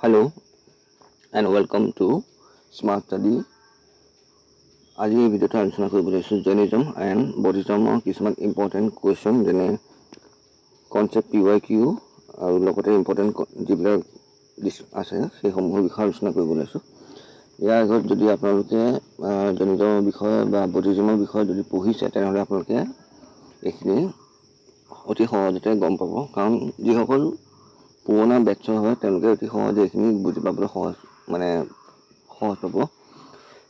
Hello and welcome to Smart Study. আজি এই ভিডিঅ'টো আলোচনা কৰিব লৈছোঁ জেনিজম এণ্ড বডিজমৰ কিছুমান ইম্পৰ্টেণ্ট কুৱেশ্যন যেনে কনচেপ্ট PYQ আৰু লগতে ইম্পৰ্টেণ্ট যিবিলাক আছে সেইসমূহৰ বিষয়ে আলোচনা কৰিব লৈছোঁ। ইয়াৰ আগত যদি আপোনালোকে জেনিজমৰ বিষয়ে বা বডিজমৰ বিষয়ে যদি পঢ়িছে তেনেহ'লে আপোনালোকে এইখিনি অতি সহজতে গম পাব, কাৰণ যিসকল পুৰণা বেটছৰ হয় তেওঁলোকে অতি সহজে এইখিনি বুজি পাবলৈ সহজ পাব।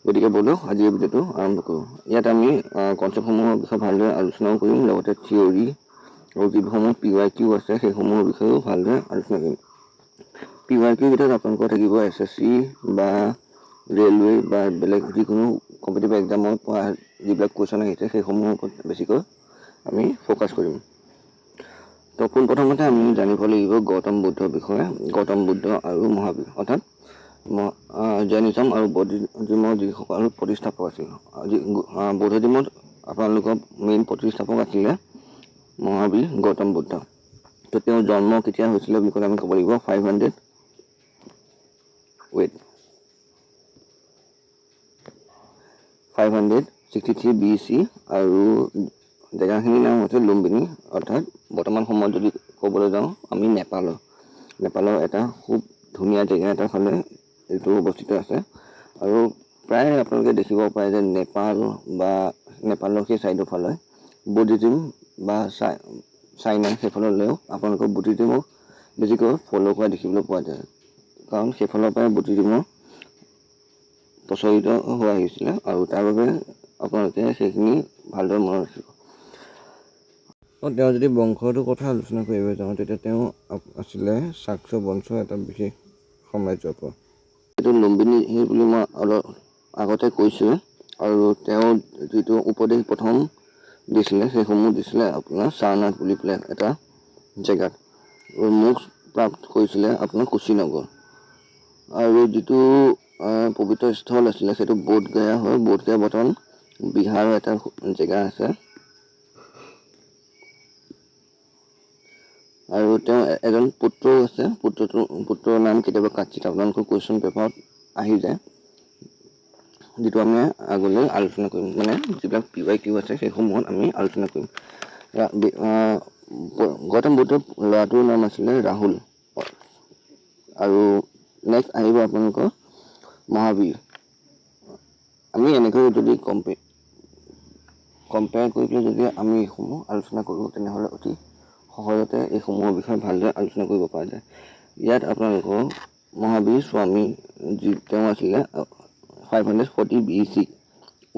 গতিকে বলক আজি এই ভিডিঅ'টো আৰম্ভ কৰোঁ। ইয়াত আমি কনচেপ্টসমূহৰ বিষয়ে ভালদৰে আলোচনাও কৰিম, লগতে থিয়ৰী আৰু যিসমূহ PYQ আছে সেইসমূহৰ বিষয়েও ভালদৰে আলোচনা কৰিম। PYQ ভিতৰত আপোনালোকৰ থাকিব SSC বা ৰেলৱে বা বেলেগ যিকোনো কম্পিটিটিভ এক্সামৰ পৰা যিবিলাক কুৱেশ্যন আহিছে সেইসমূহৰ ওপৰত বেছিকৈ আমি ফ'কাছ কৰিম। তো পোনপ্ৰথমতে আমি জানিব লাগিব গৌতম বুদ্ধৰ বিষয়ে। গৌতম বুদ্ধ আৰু মহাবীৰ অৰ্থাৎ জৈনিজম আৰু বৌদ্ধিজমৰ যিসকল প্ৰতিষ্ঠাপক আছিল। বৌদ্ধিজমত আপোনালোকৰ মেইন প্ৰতিষ্ঠাপক আছিলে মহাবীৰ গৌতম বুদ্ধ। তো তেওঁৰ জন্ম কেতিয়া হৈছিলে বুলি ক'লে আমি ক'ব লাগিব 563 BC আৰু জেগাখিনিৰ নাম হৈছে লুম্বিনী, অৰ্থাৎ বৰ্তমান সময়ত যদি ক'বলৈ যাওঁ আমি নেপালৰ এটা খুব ধুনীয়া জেগা এটা ফালে এইটো অৱস্থিত আছে। আৰু প্ৰায় আপোনালোকে দেখিব পাৰে যে নেপালৰ সেই ছাইডৰ ফালে বুদ্ধিজিম বা চাইনা সেইফাললৈও আপোনালোকৰ বুদ্ধিজিমক বেছিকৈ ফ'ল' কৰা দেখিবলৈ পোৱা যায়, কাৰণ সেইফালৰ পৰাই বুদ্ধিজিমৰ প্ৰচলিত হৈ আহিছিলে আৰু তাৰ বাবে আপোনালোকে সেইখিনি ভালদৰে মনত ৰাখিব। তেওঁ যদি বংশটোৰ কথা আলোচনা কৰিব যাওঁ তেতিয়া তেওঁ আছিলে চাক্স বংশৰ এটা বিশেষ সাম্ৰাজ্যৰ পৰা। এইটো লুম্বিনী বুলি মই অলপ আগতে কৈছোঁ, আৰু তেওঁ যিটো উপদেশ প্ৰথম দিছিলে সেইসমূহ দিছিলে আপোনাৰ সাৰনাথ বুলি পেলাই এটা জেগাত, আৰু মোক্ষ প্ৰাপ্ত কৰিছিলে আপোনাৰ কুশীনগৰ। আৰু যিটো পবিত্ৰ স্থল আছিলে সেইটো বোধগয়া হয়। বোধগয়া বৰ্তমান বিহাৰৰ এটা জেগা আছে। আৰু তেওঁ এজন পুত্ৰও আছে। পুত্ৰৰ নাম কেতিয়াবা কাটচিত আপোনালোকৰ কুৱেশ্যন পেপাৰত আহি যায়, যিটো আমি আগলৈ আলোচনা কৰিম, যিবিলাক PYQ আছে সেইসমূহত আমি আলোচনা কৰিম। গৌতম বুদ্ধৰ ল'ৰাটোৰ নাম আছিলে ৰাহুল। আৰু নেক্সট আহিব আপোনালোকৰ মহাবীৰ। আমি এনেকৈ যদি কম্পেয়াৰ কৰি পেলাই যদি আমি এইসমূহ আলোচনা কৰোঁ তেনেহ'লে অতি সহজতে এইসমূহৰ বিষয়ে ভালদৰে আলোচনা কৰিব পৰা যায়। ইয়াত আপোনালোকৰ মহাবীৰ স্বামী তেওঁ আছিলে 540 BC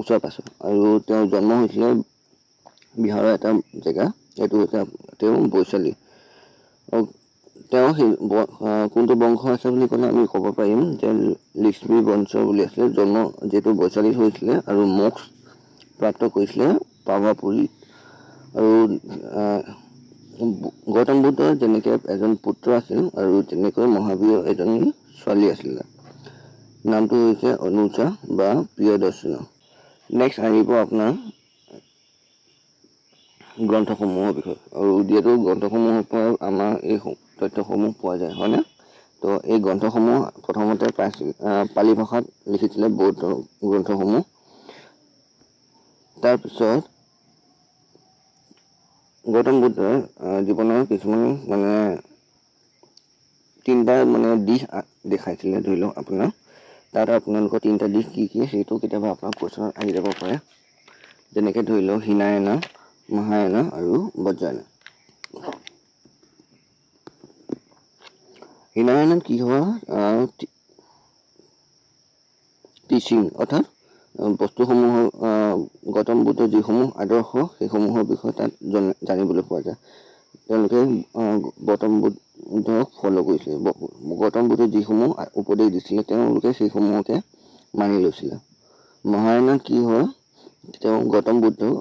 ওচৰ পাছৰ, আৰু তেওঁৰ জন্ম হৈছিলে বিহাৰৰ এটা জেগা, এইটো হৈছে তেওঁ বৈশালী। আৰু তেওঁ কোনটো বংশ আছে বুলি ক'লে আমি ক'ব পাৰিম যে লিচ্ছবি বংশ বুলি আছিলে। জন্ম যিহেতু বৈশালীত হৈছিলে আৰু মোক্ষ প্ৰাপ্ত কৰিছিলে পাৱাপুৰীত। আৰু গৌতম বুদ্ধৰ যেনেকৈ এজন পুত্ৰ আছিল আৰু তেনেকৈ মহাবীৰৰ এজনী ছোৱালী আছিলে, নামটো হৈছে অনুজা বা প্ৰিয়দৰ্শনা। নেক্সট আহিব আপোনাৰ গ্ৰন্থসমূহৰ বিষয়ে, আৰু যিহেতু গ্ৰন্থসমূহৰ পৰা আমাৰ এই তথ্যসমূহ পোৱা যায়, হয়নে? তো এই গ্ৰন্থসমূহ প্ৰথমতে পালি ভাষাত লিখিছিলে বৌদ্ধ গ্ৰন্থসমূহ। তাৰপিছত গৌতম বুদ্ধৰ জীৱনৰ কিছুমান তিনিটা দিশ দেখাইছিলে। ধৰি লওক আপোনালোকৰ তিনিটা দিশ কি সেইটো কেতিয়াবা আপোনাৰ কুৱেশ্যনত আহি যাব পাৰে, যেনেকৈ ধৰি লওক হীনায়না, মহায়ানা আৰু বজ্ৰায়না। হীনায়নাত কি হয়, টিচিং অৰ্থাৎ বস্তুসমূহৰ গৌতম বুদ্ধৰ যিসমূহ আদৰ্শ সেইসমূহৰ বিষয়ে তাত জানিবলৈ পোৱা যায়। তেওঁলোকে গৌতম বুদ্ধক ফ'ল' কৰিছিলে। গৌতম বুদ্ধই যিসমূহ উপদেশ দিছিলে তেওঁলোকে সেইসমূহকে মানি লৈছিলে। মহায়ানাত কি হয়, তেওঁ গৌতম বুদ্ধক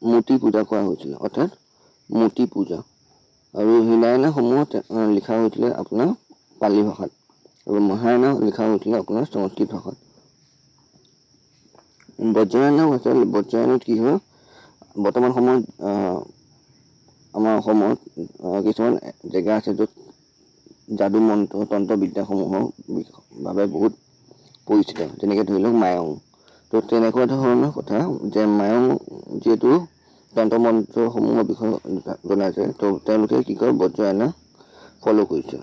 মূৰ্তি পূজা কৰা হৈছিলে, অৰ্থাৎ মূৰ্তি পূজা। আৰু হীনায়নাসমূহত লিখা হৈছিলে আপোনাৰ পালি ভাষাত, আৰু মহায়ানা লিখা হৈছিলে আপোনাৰ সংস্কৃত ভাষাত। বজ্ৰায়নাত কি হয়, বৰ্তমান সময়ত আমাৰ অসমত কিছুমান জেগা আছে য'ত যাদু মন্ত্ৰ তন্ত্ৰবিদ্যাসমূহৰ বাবে বহুত পৰিচিত, যেনেকৈ ধৰি লওক মায়ং। তো তেনেকুৱা ধৰণৰ কথা যে মায়ং যিহেতু তন্ত্ৰ মন্ত্ৰসমূহৰ বিষয়ে জনাইছে, তো তেওঁলোকে কি কৰে বজ্ৰায়নে ফ'ল' কৰিছে।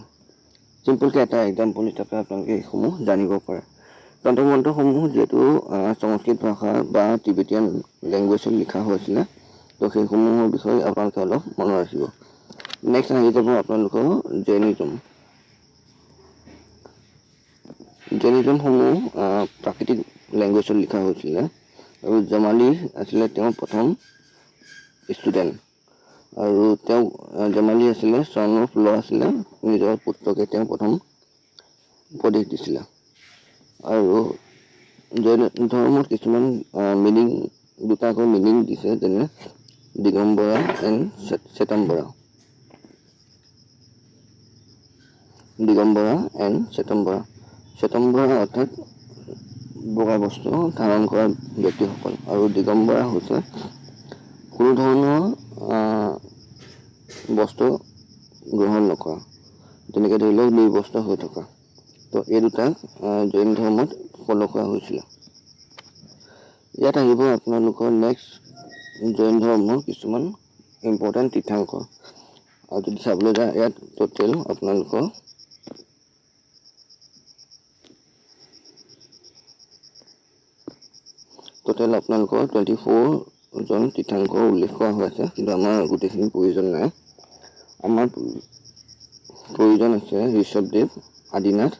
চিম্পলকৈ এটা এক্সাম্পল হিচাপে আপোনালোকে এইসমূহ জানিব পাৰে। তন্ত্ৰ মন্ত্ৰসমূহ যিহেতু সংস্কৃত ভাষা বা টিবেটিয়ান লেংগুৱেজত লিখা হৈছিলে, তো সেইসমূহৰ বিষয়ে আপোনালোকে অলপ মনত ৰাখিব। নেক্সট আহি যাব আপোনালোকৰ জৈনিজম। জৈনিজমসমূহ প্ৰাকৃতিক লেংগুৱেজত লিখা হৈছিলে আৰু জমালি আছিলে তেওঁৰ প্ৰথম ষ্টুডেণ্ট। আৰু তেওঁ জমালি আছিলে চন অফ ল আছিলে, নিজৰ পুত্ৰকে তেওঁ প্ৰথম উপদেশ দিছিলে। আৰু জৈন ধৰ্মত কিছুমান মিনিং দুটাকৈ মিনিং দিছে, যেনে দিগম্বৰা এণ্ড শ্বেতাম্বৰা। দিগম্বৰা এণ্ড শ্বেতাম্বৰা। শ্বেতাম্বৰা অৰ্থাৎ বগা বস্ত্ৰ ধাৰণ কৰা ব্যক্তিসকল, আৰু দিগম্বৰা হৈছে কোনো ধৰণৰ বস্ত্ৰ গ্ৰহণ নকৰা, যেনেকৈ ধৰি লওক নিৰ্বস্ত্ৰ হৈ থকা। তো এই দুটাক জৈন ধৰ্মত ফ'ল' কৰা হৈছিলে। ইয়াত আহিব আপোনালোকৰ নেক্সট জৈন ধৰ্মৰ কিছুমান ইম্পৰ্টেণ্ট তীৰ্থাংক। আৰু যদি চাবলৈ যায় ইয়াত টোটেল আপোনালোকৰ টোটেল আপোনালোকৰ 24জন তীৰ্থাংক উল্লেখ কৰা হৈ আছে, কিন্তু আমাৰ গোটেইখিনি প্ৰয়োজন নাই। আমাৰ প্ৰয়োজন আছে ঋষভদেৱ, আদিনাথ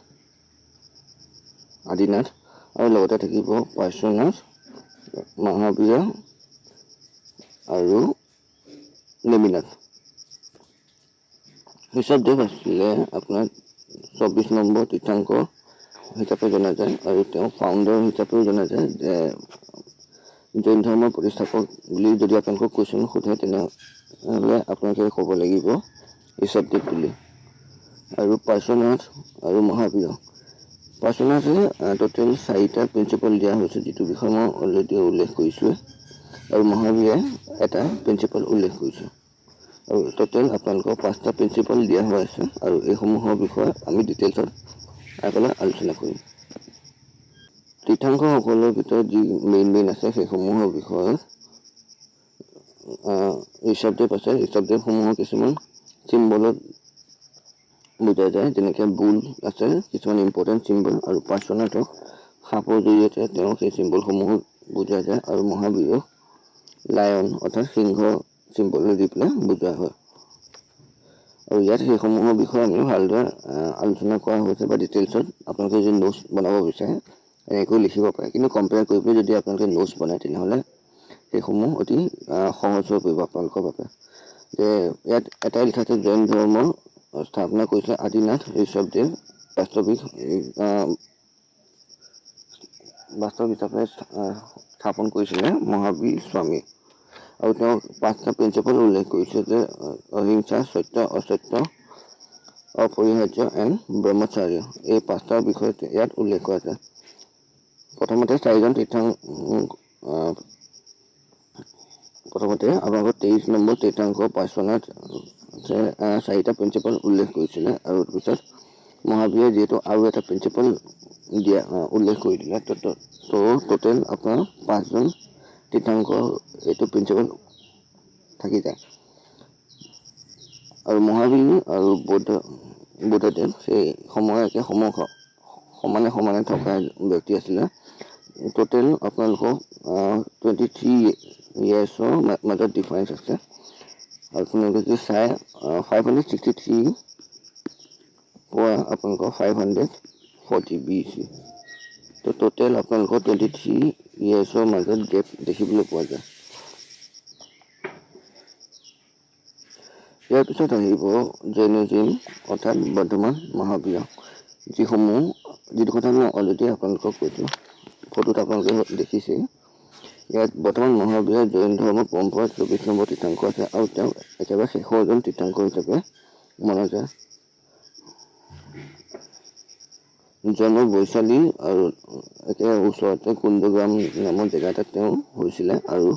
আৰু লগতে থাকিব পাৰ্শ্বনাথ, মহাবীৰ আৰু নেমিনাথ। ঋষভদেৱ আছিলে আপোনাৰ 24 নম্বৰ তীৰ্থাংক হিচাপে জনা যায়, আৰু তেওঁ ফাউণ্ডাৰ হিচাপেও জনা যায়। যে জৈন ধৰ্মৰ প্ৰতিষ্ঠাপক বুলি যদি আপোনালোকক কুৱেশ্যন সোধে, তেনেহ'লে আপোনালোকে ক'ব লাগিব ঋষভদেৱ বুলি। আৰু পাৰ্শ্বনাথ আৰু মহাবীৰ। পাৰ্শ্বনাথে টোটেল 4টা প্ৰিন্সিপাল দিয়া হৈছে, যিটো বিষয়ে মই অলৰেডি উল্লেখ কৰিছোঁ, আৰু মহাবীৰে এটা প্ৰিন্সিপাল উল্লেখ কৰিছোঁ। আৰু টোটেল আপোনালোকৰ 5টা প্ৰিন্সিপাল দিয়া হৈ আছে, আৰু এইসমূহৰ বিষয়ে আমি ডিটেইলছত আগলৈ আলোচনা কৰিম। তীৰ্থাংকসকলৰ ভিতৰত যি মেইন আছে সেইসমূহৰ বিষয়ে ঋষভদেৱ আছে। ঋষভদেৱসমূহৰ কিছুমান চিম্বলত বুজা যায়, যেনেকৈ বুল আছে কিছুমান ইম্পৰ্টেণ্ট চিম্বল, আৰু পাৰ্শ্বনাথক সাপৰ জৰিয়তে তেওঁ সেই চিম্বলসমূহ বুজা যায়, আৰু মহাবীৰক লায়ন অৰ্থাৎ সিংহ চিম্বল দি পেলাই বুজোৱা হয়। আৰু ইয়াত সেইসমূহৰ বিষয়ে আমি ভালদৰে আলোচনা কৰা হৈছে, বা ডিটেইলছত আপোনালোকে যদি নোটছ বনাব বিচাৰে এনেকৈ লিখিব পাৰে। কিন্তু কম্পেয়াৰ কৰিবলৈ যদি আপোনালোকে নোটছ বনায়, তেনেহ'লে সেইসমূহ অতি সহজ হৈ পৰিব আপোনালোকৰ বাবে। যে ইয়াত এটাই লিখা আছে জৈন ধৰ্মৰ স্থাপনা কৰিছিলে আদিনাথ ঋষভদেৱ, বাস্তৱ হিচাপে স্থাপন কৰিছিলে মহাবীৰ স্বামী। আৰু তেওঁ 5টা প্ৰিন্সিপাল উল্লেখ কৰিছে, যে অহিংসা, সত্য, অসত্য, অপৰিহাৰ্য এণ্ড ব্ৰহ্মচাৰ্য। এই 5টাৰ বিষয়ে ইয়াত উল্লেখ কৰা আছে। প্ৰথমতে আপোনালোকৰ 23 নম্বৰ তীৰ্থাংক পাৰ্শ্বনাথ 4টা প্ৰিন্সিপাল উল্লেখ কৰিছিলে, আৰু তাৰপিছত মহাবীৰে যিহেতু আৰু এটা প্ৰিন্সিপাল উল্লেখ কৰি দিলে, তো টোটেল আপোনাৰ 5জন তীৰ্থাংক এইটো প্ৰিন্সিপাল থাকি যায়। আৰু মহাবীৰ আৰু বুদ্ধদেৱ সেই সমানে থকা ব্যক্তি আছিলে। টোটেল আপোনালোকক 23 ইয়েৰ্ছৰ মাজত ডিফাৰেঞ্চ আছে। আৰু আপোনালোকে যদি চাই 563 পৰা আপোনালোকৰ 540 BC, তো টোটেল আপোনালোকৰ 23 ইয়েৰ্ছৰ মাজত গেপ দেখিবলৈ পোৱা যায়। ইয়াৰ পিছত আহিব জৈনিজিম অৰ্থাৎ বৰ্তমান মহাবীৰ, যিটো কথা মই অলৰেডি আপোনালোকক কৈছোঁ, ফটোত আপোনালোকে দেখিছে। ইয়াত বৰ্তমান মহাবীৰ জৈন ধৰ্মৰ পৰম্পৰা 24 নম্বৰ তীৰ্থাংক আছে, আৰু তেওঁ একেবাৰে শেষৰজন তীৰ্থাংক হিচাপে মনা যায়। জন্ম বৈশালী আৰু একেবাৰে ওচৰতে কুন্দগ্ৰাম নামৰ জেগা এটাত তেওঁ হৈছিলে, আৰু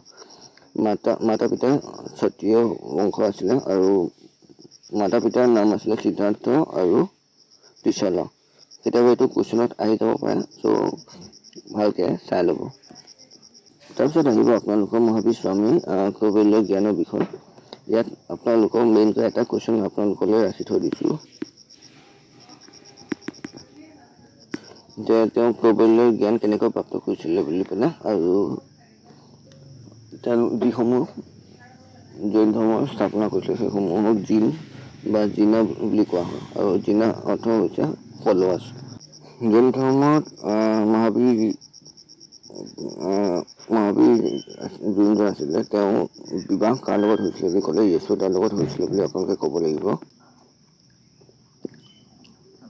মাতা পিতা ক্ষত্ৰিয় বংশ আছিলে, আৰু মাতা পিতাৰ নাম আছিলে সিদ্ধাৰ্থ আৰু পিছলৈ কেতিয়াবা এইটো কুৱেশ্যনত আহি যাব পাৰে, চ' ভালকৈ চাই ল'ব। তাৰপিছত আহিব আপোনালোকৰ মহাবীৰ স্বামী কৈবল্য জ্ঞানৰ বিষয়। ইয়াত আপোনালোকৰ মেইনকৈ এটা কুৱেশ্যন আপোনালোকলৈ ৰাখি থৈ দিছোঁ যে তেওঁ কৈবল্যৰ জ্ঞান কেনেকৈ প্ৰাপ্ত কৰিছিলে বুলি পেলাই, আৰু তেওঁ যিসমূহ জৈন ধৰ্মৰ স্থাপনা কৰিছিলে সেইসমূহক জিন বা জিনা বুলি কোৱা হয়, আৰু জিনা অৰ্থ হৈছে ফলোৱাৰ্ছ। জৈন ধৰ্মত মহাবীৰ যোনজন আছিলে তেওঁ বিবাহ কাৰ লগত হৈছিলে বুলি ক'লে যশোদাৰ লগত হৈছিলে বুলি আপোনালোকে ক'ব লাগিব।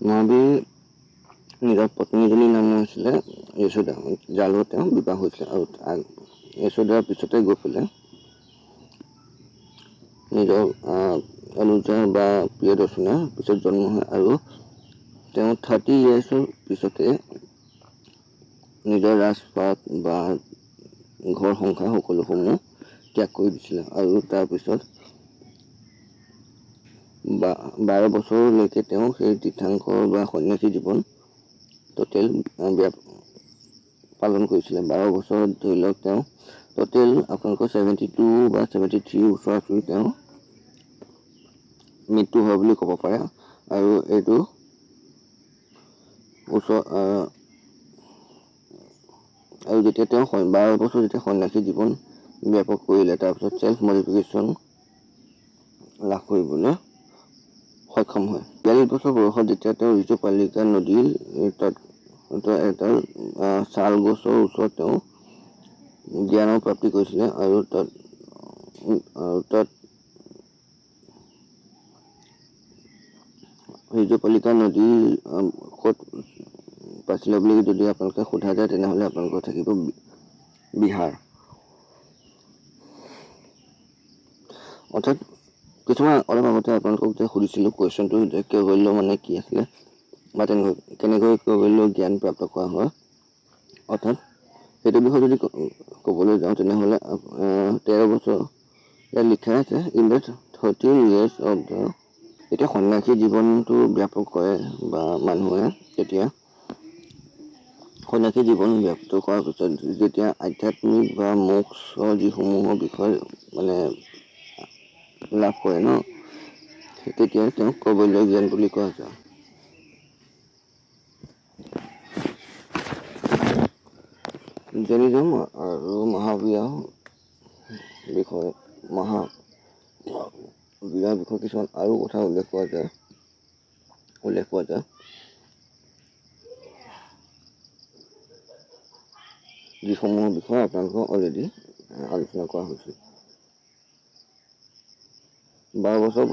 মহাবীৰ নিজৰ পত্নীজনীৰ নাম হৈছিলে যশোদা, যাৰ লগত তেওঁ বিবাহ হৈছিলে, আৰু যশোদাৰ পিছতে গৈ পেলাই নিজৰ অনুজা বা প্ৰিয়দৰ্শনৰ পিছত জন্ম হয়, আৰু তেওঁ 30 yearsৰ পিছতে নিজৰ ৰাজপাট বা ঘৰ সংসাৰ সকলোসমূহ ত্যাগ কৰি দিছিলে, আৰু তাৰপিছত 12 বছৰলৈকে তেওঁ সেই তীৰ্থংকৰ বা সন্যাসী জীৱন টোটেল পালন কৰিছিলে। 12 বছৰত ধৰি লওক তেওঁ টোটেল আপোনালোকৰ 72 বা 73 ওচৰা-ওচৰি তেওঁ মৃত্যু হয় বুলি ক'ব পাৰে, আৰু এইটো আৰু যেতিয়া তেওঁ 12 বছৰ যেতিয়া সন্যাসী জীৱন ব্যাপক কৰিলে, তাৰপিছত চেল্ফ মডিফিকেশ্যন লাভ কৰিবলৈ সক্ষম হয়। 42 বছৰ বয়সত যেতিয়া তেওঁ ঋতুপালিকা নদীৰ এটা ছাল গছৰ ওচৰত তেওঁ জ্ঞানৰ প্ৰাপ্তি কৰিছিলে, আৰু তাত ঋতুপালিকা নদীৰ ক'ত পাইছিলে বুলি যদি আপোনালোকে সোধা যায়, তেনেহ'লে আপোনালোকৰ থাকিব বিহাৰ। অৰ্থাৎ কিছুমান অলপ আগতে আপোনালোকক যে সুধিছিলোঁ কুৱেশ্যনটো যে কৈবল্য মানে কি আছিলে, বা কেনেকৈ কৈবল্য জ্ঞান প্ৰাপ্ত কৰা হয়। অৰ্থাৎ সেইটো বিষয়ে যদি ক'বলৈ যাওঁ তেনেহ'লে 13 বছৰ ইয়াত লিখা আছে in the 13 years of the, এতিয়া সন্যাসী জীৱনটো ব্যাপক কৰে বা মানুহে তেতিয়া সন্যাসী জীৱন ব্যক্ত কৰাৰ পিছত যেতিয়া আধ্যাত্মিক বা মোক্ষৰ যিসমূহৰ বিষয়ে মানে লাভ কৰে ন, তেতিয়া তেওঁক কৈবল্য জ্ঞান বুলি কোৱা যায়। জৈনিজম আৰু মহাবীৰৰ বিষয়ে কিছুমান আৰু কথা উল্লেখ পোৱা যায় যিসমূহৰ বিষয়ে আপোনালোকক অলৰেডি আলোচনা কৰা হৈছিল। 12 বছৰ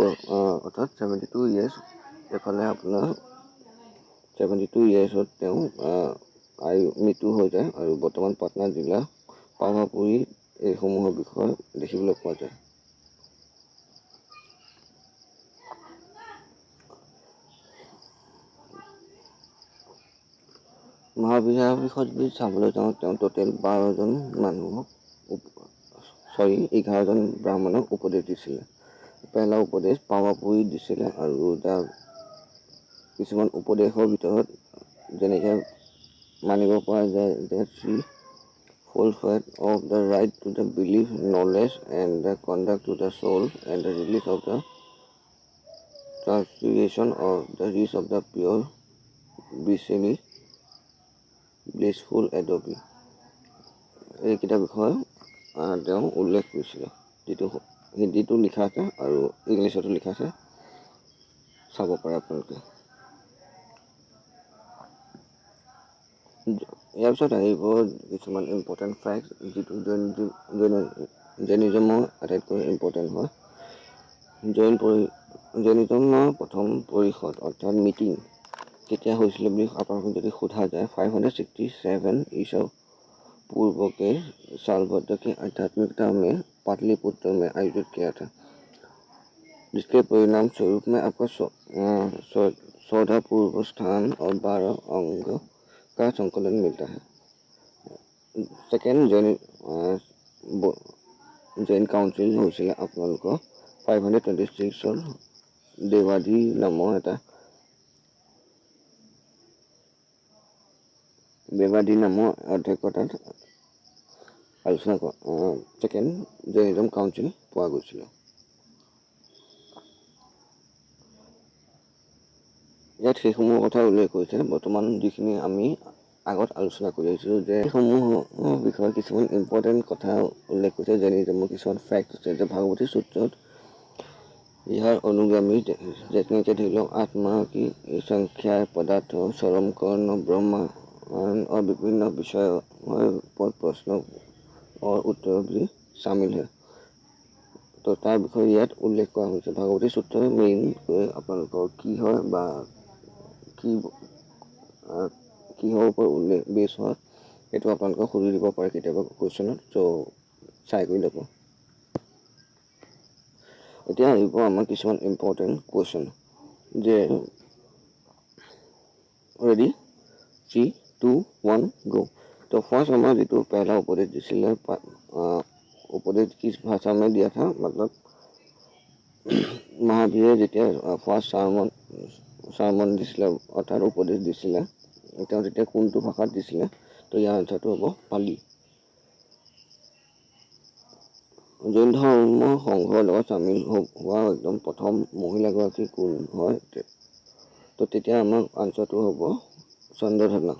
অৰ্থাৎ 72 years, এফালে আপোনাৰ 72 yearsত তেওঁ মৃত্যু হৈ যায়, আৰু বৰ্তমান পাটনা জিলা পাভাপুৰী এইসমূহৰ বিষয়ে দেখিবলৈ পোৱা যায়। মহাবীৰৰ বিষয়ে যদি চাবলৈ যাওঁ, তেওঁ টোটেল 11জন ব্ৰাহ্মণক উপদেশ দিছিলে। পেলা উপদেশ পাভাপুৰীত দিছিলে, আৰু তাৰ কিছুমান উপদেশৰ ভিতৰত যেনেকৈ মানিব পৰা যায় যে three full fight of the right to the believe, knowledge and the conduct to the soul, and the release of the transfiguration of the reach of the pure বিচেলি ব্লিছফুল এডবি, এইকেইটা বিষয়ে তেওঁ উল্লেখ কৰিছিলে, যিটো হিন্দীটো লিখা আছে আৰু ইংলিছতো লিখা আছে, চাব পাৰে আপোনালোকে। ইয়াৰ পিছত আহিব কিছুমান ইম্পৰ্টেণ্ট ফেক্ট, যিটো জৈনিজমৰ আটাইতকৈ ইম্পৰ্টেণ্ট হয়। জৈনিজমৰ প্ৰথম পৰিষদ অৰ্থাৎ মিটিং কেতিয়া হৈছিলে বুলি আপোনালোকক যদি সোধা যায়, 567 ईसा पूर्व के सालभद्र की आध्यात्मिकता में पाटलिपुत्र में आयोजित किया था, जिसके परिणाम स्वरूप में आपका 14 पूर्व स्थान और 12 अंग का संकलन मिलता है। सेकेंड जैन काउन्सिल হৈছিলে আপোনালোকৰ 526 দেৱাধি নামৰ এটা বেবাদী নামৰ অধ্যক্ষতাত আলোচনা ছেকেণ্ড জৈনিজম কাউন্সিল পোৱা গৈছিল। ইয়াত সেইসমূহৰ কথা উল্লেখ কৰিছে। বৰ্তমান যিখিনি আমি আগত আলোচনা কৰি আহিছোঁ যে সেইসমূহৰ বিষয়ে কিছুমান ইম্পৰ্টেণ্ট কথা উল্লেখ কৰিছে। জৈনিজমৰ কিছুমান ফেক্ট আছে যে ভাগৱতী সূত্ৰত ইয়াৰ অনুগামী যেনেকৈ ধৰি লওক আত্মা কি, সংখ্যাৰ পদাৰ্থ, চৰম কৰ্ণ, ব্ৰহ্মা বিভিন্ন বিষয়ৰ ওপৰত প্ৰশ্নৰ উত্তৰ বুলি চামিল হয়। তো তাৰ বিষয়ে ইয়াত উল্লেখ কৰা হৈছে। ভাগৱতী সূত্ৰৰ মেইনকৈ আপোনালোকৰ কি হয় বা কিহৰ ওপৰত উল্লেখ বেছ হয় সেইটো আপোনালোকক সুধি দিব পাৰে কেতিয়াবা কুৱেশ্যনত। ত' চাই কৰি ল'ব। এতিয়া আহিব আমাৰ কিছুমান ইম্পৰ্টেণ্ট কুৱেশ্যন যে ৰেডি 3, 2, 1 গো। তো ফাৰ্ষ্ট আমাৰ যিটো पहला উপদেশ দিছিলে উপদেশ किस भाषा में दिया था मतलब মহাবীৰে যেতিয়া ফাৰ্ষ্ট চাৰ্মন দিছিলে অৰ্থাৎ উপদেশ দিছিলে তেওঁ তেতিয়া কোনটো ভাষাত দিছিলে? তো ইয়াৰ আনচাৰটো হ'ব পালি। জৈন ধৰ্ম সংঘৰ লগত চামিল হোৱা একদম প্ৰথম মহিলাগৰাকী কোন হয়? তো তেতিয়া আমাৰ আনচাৰটো হ'ব চন্দ্ৰধনা।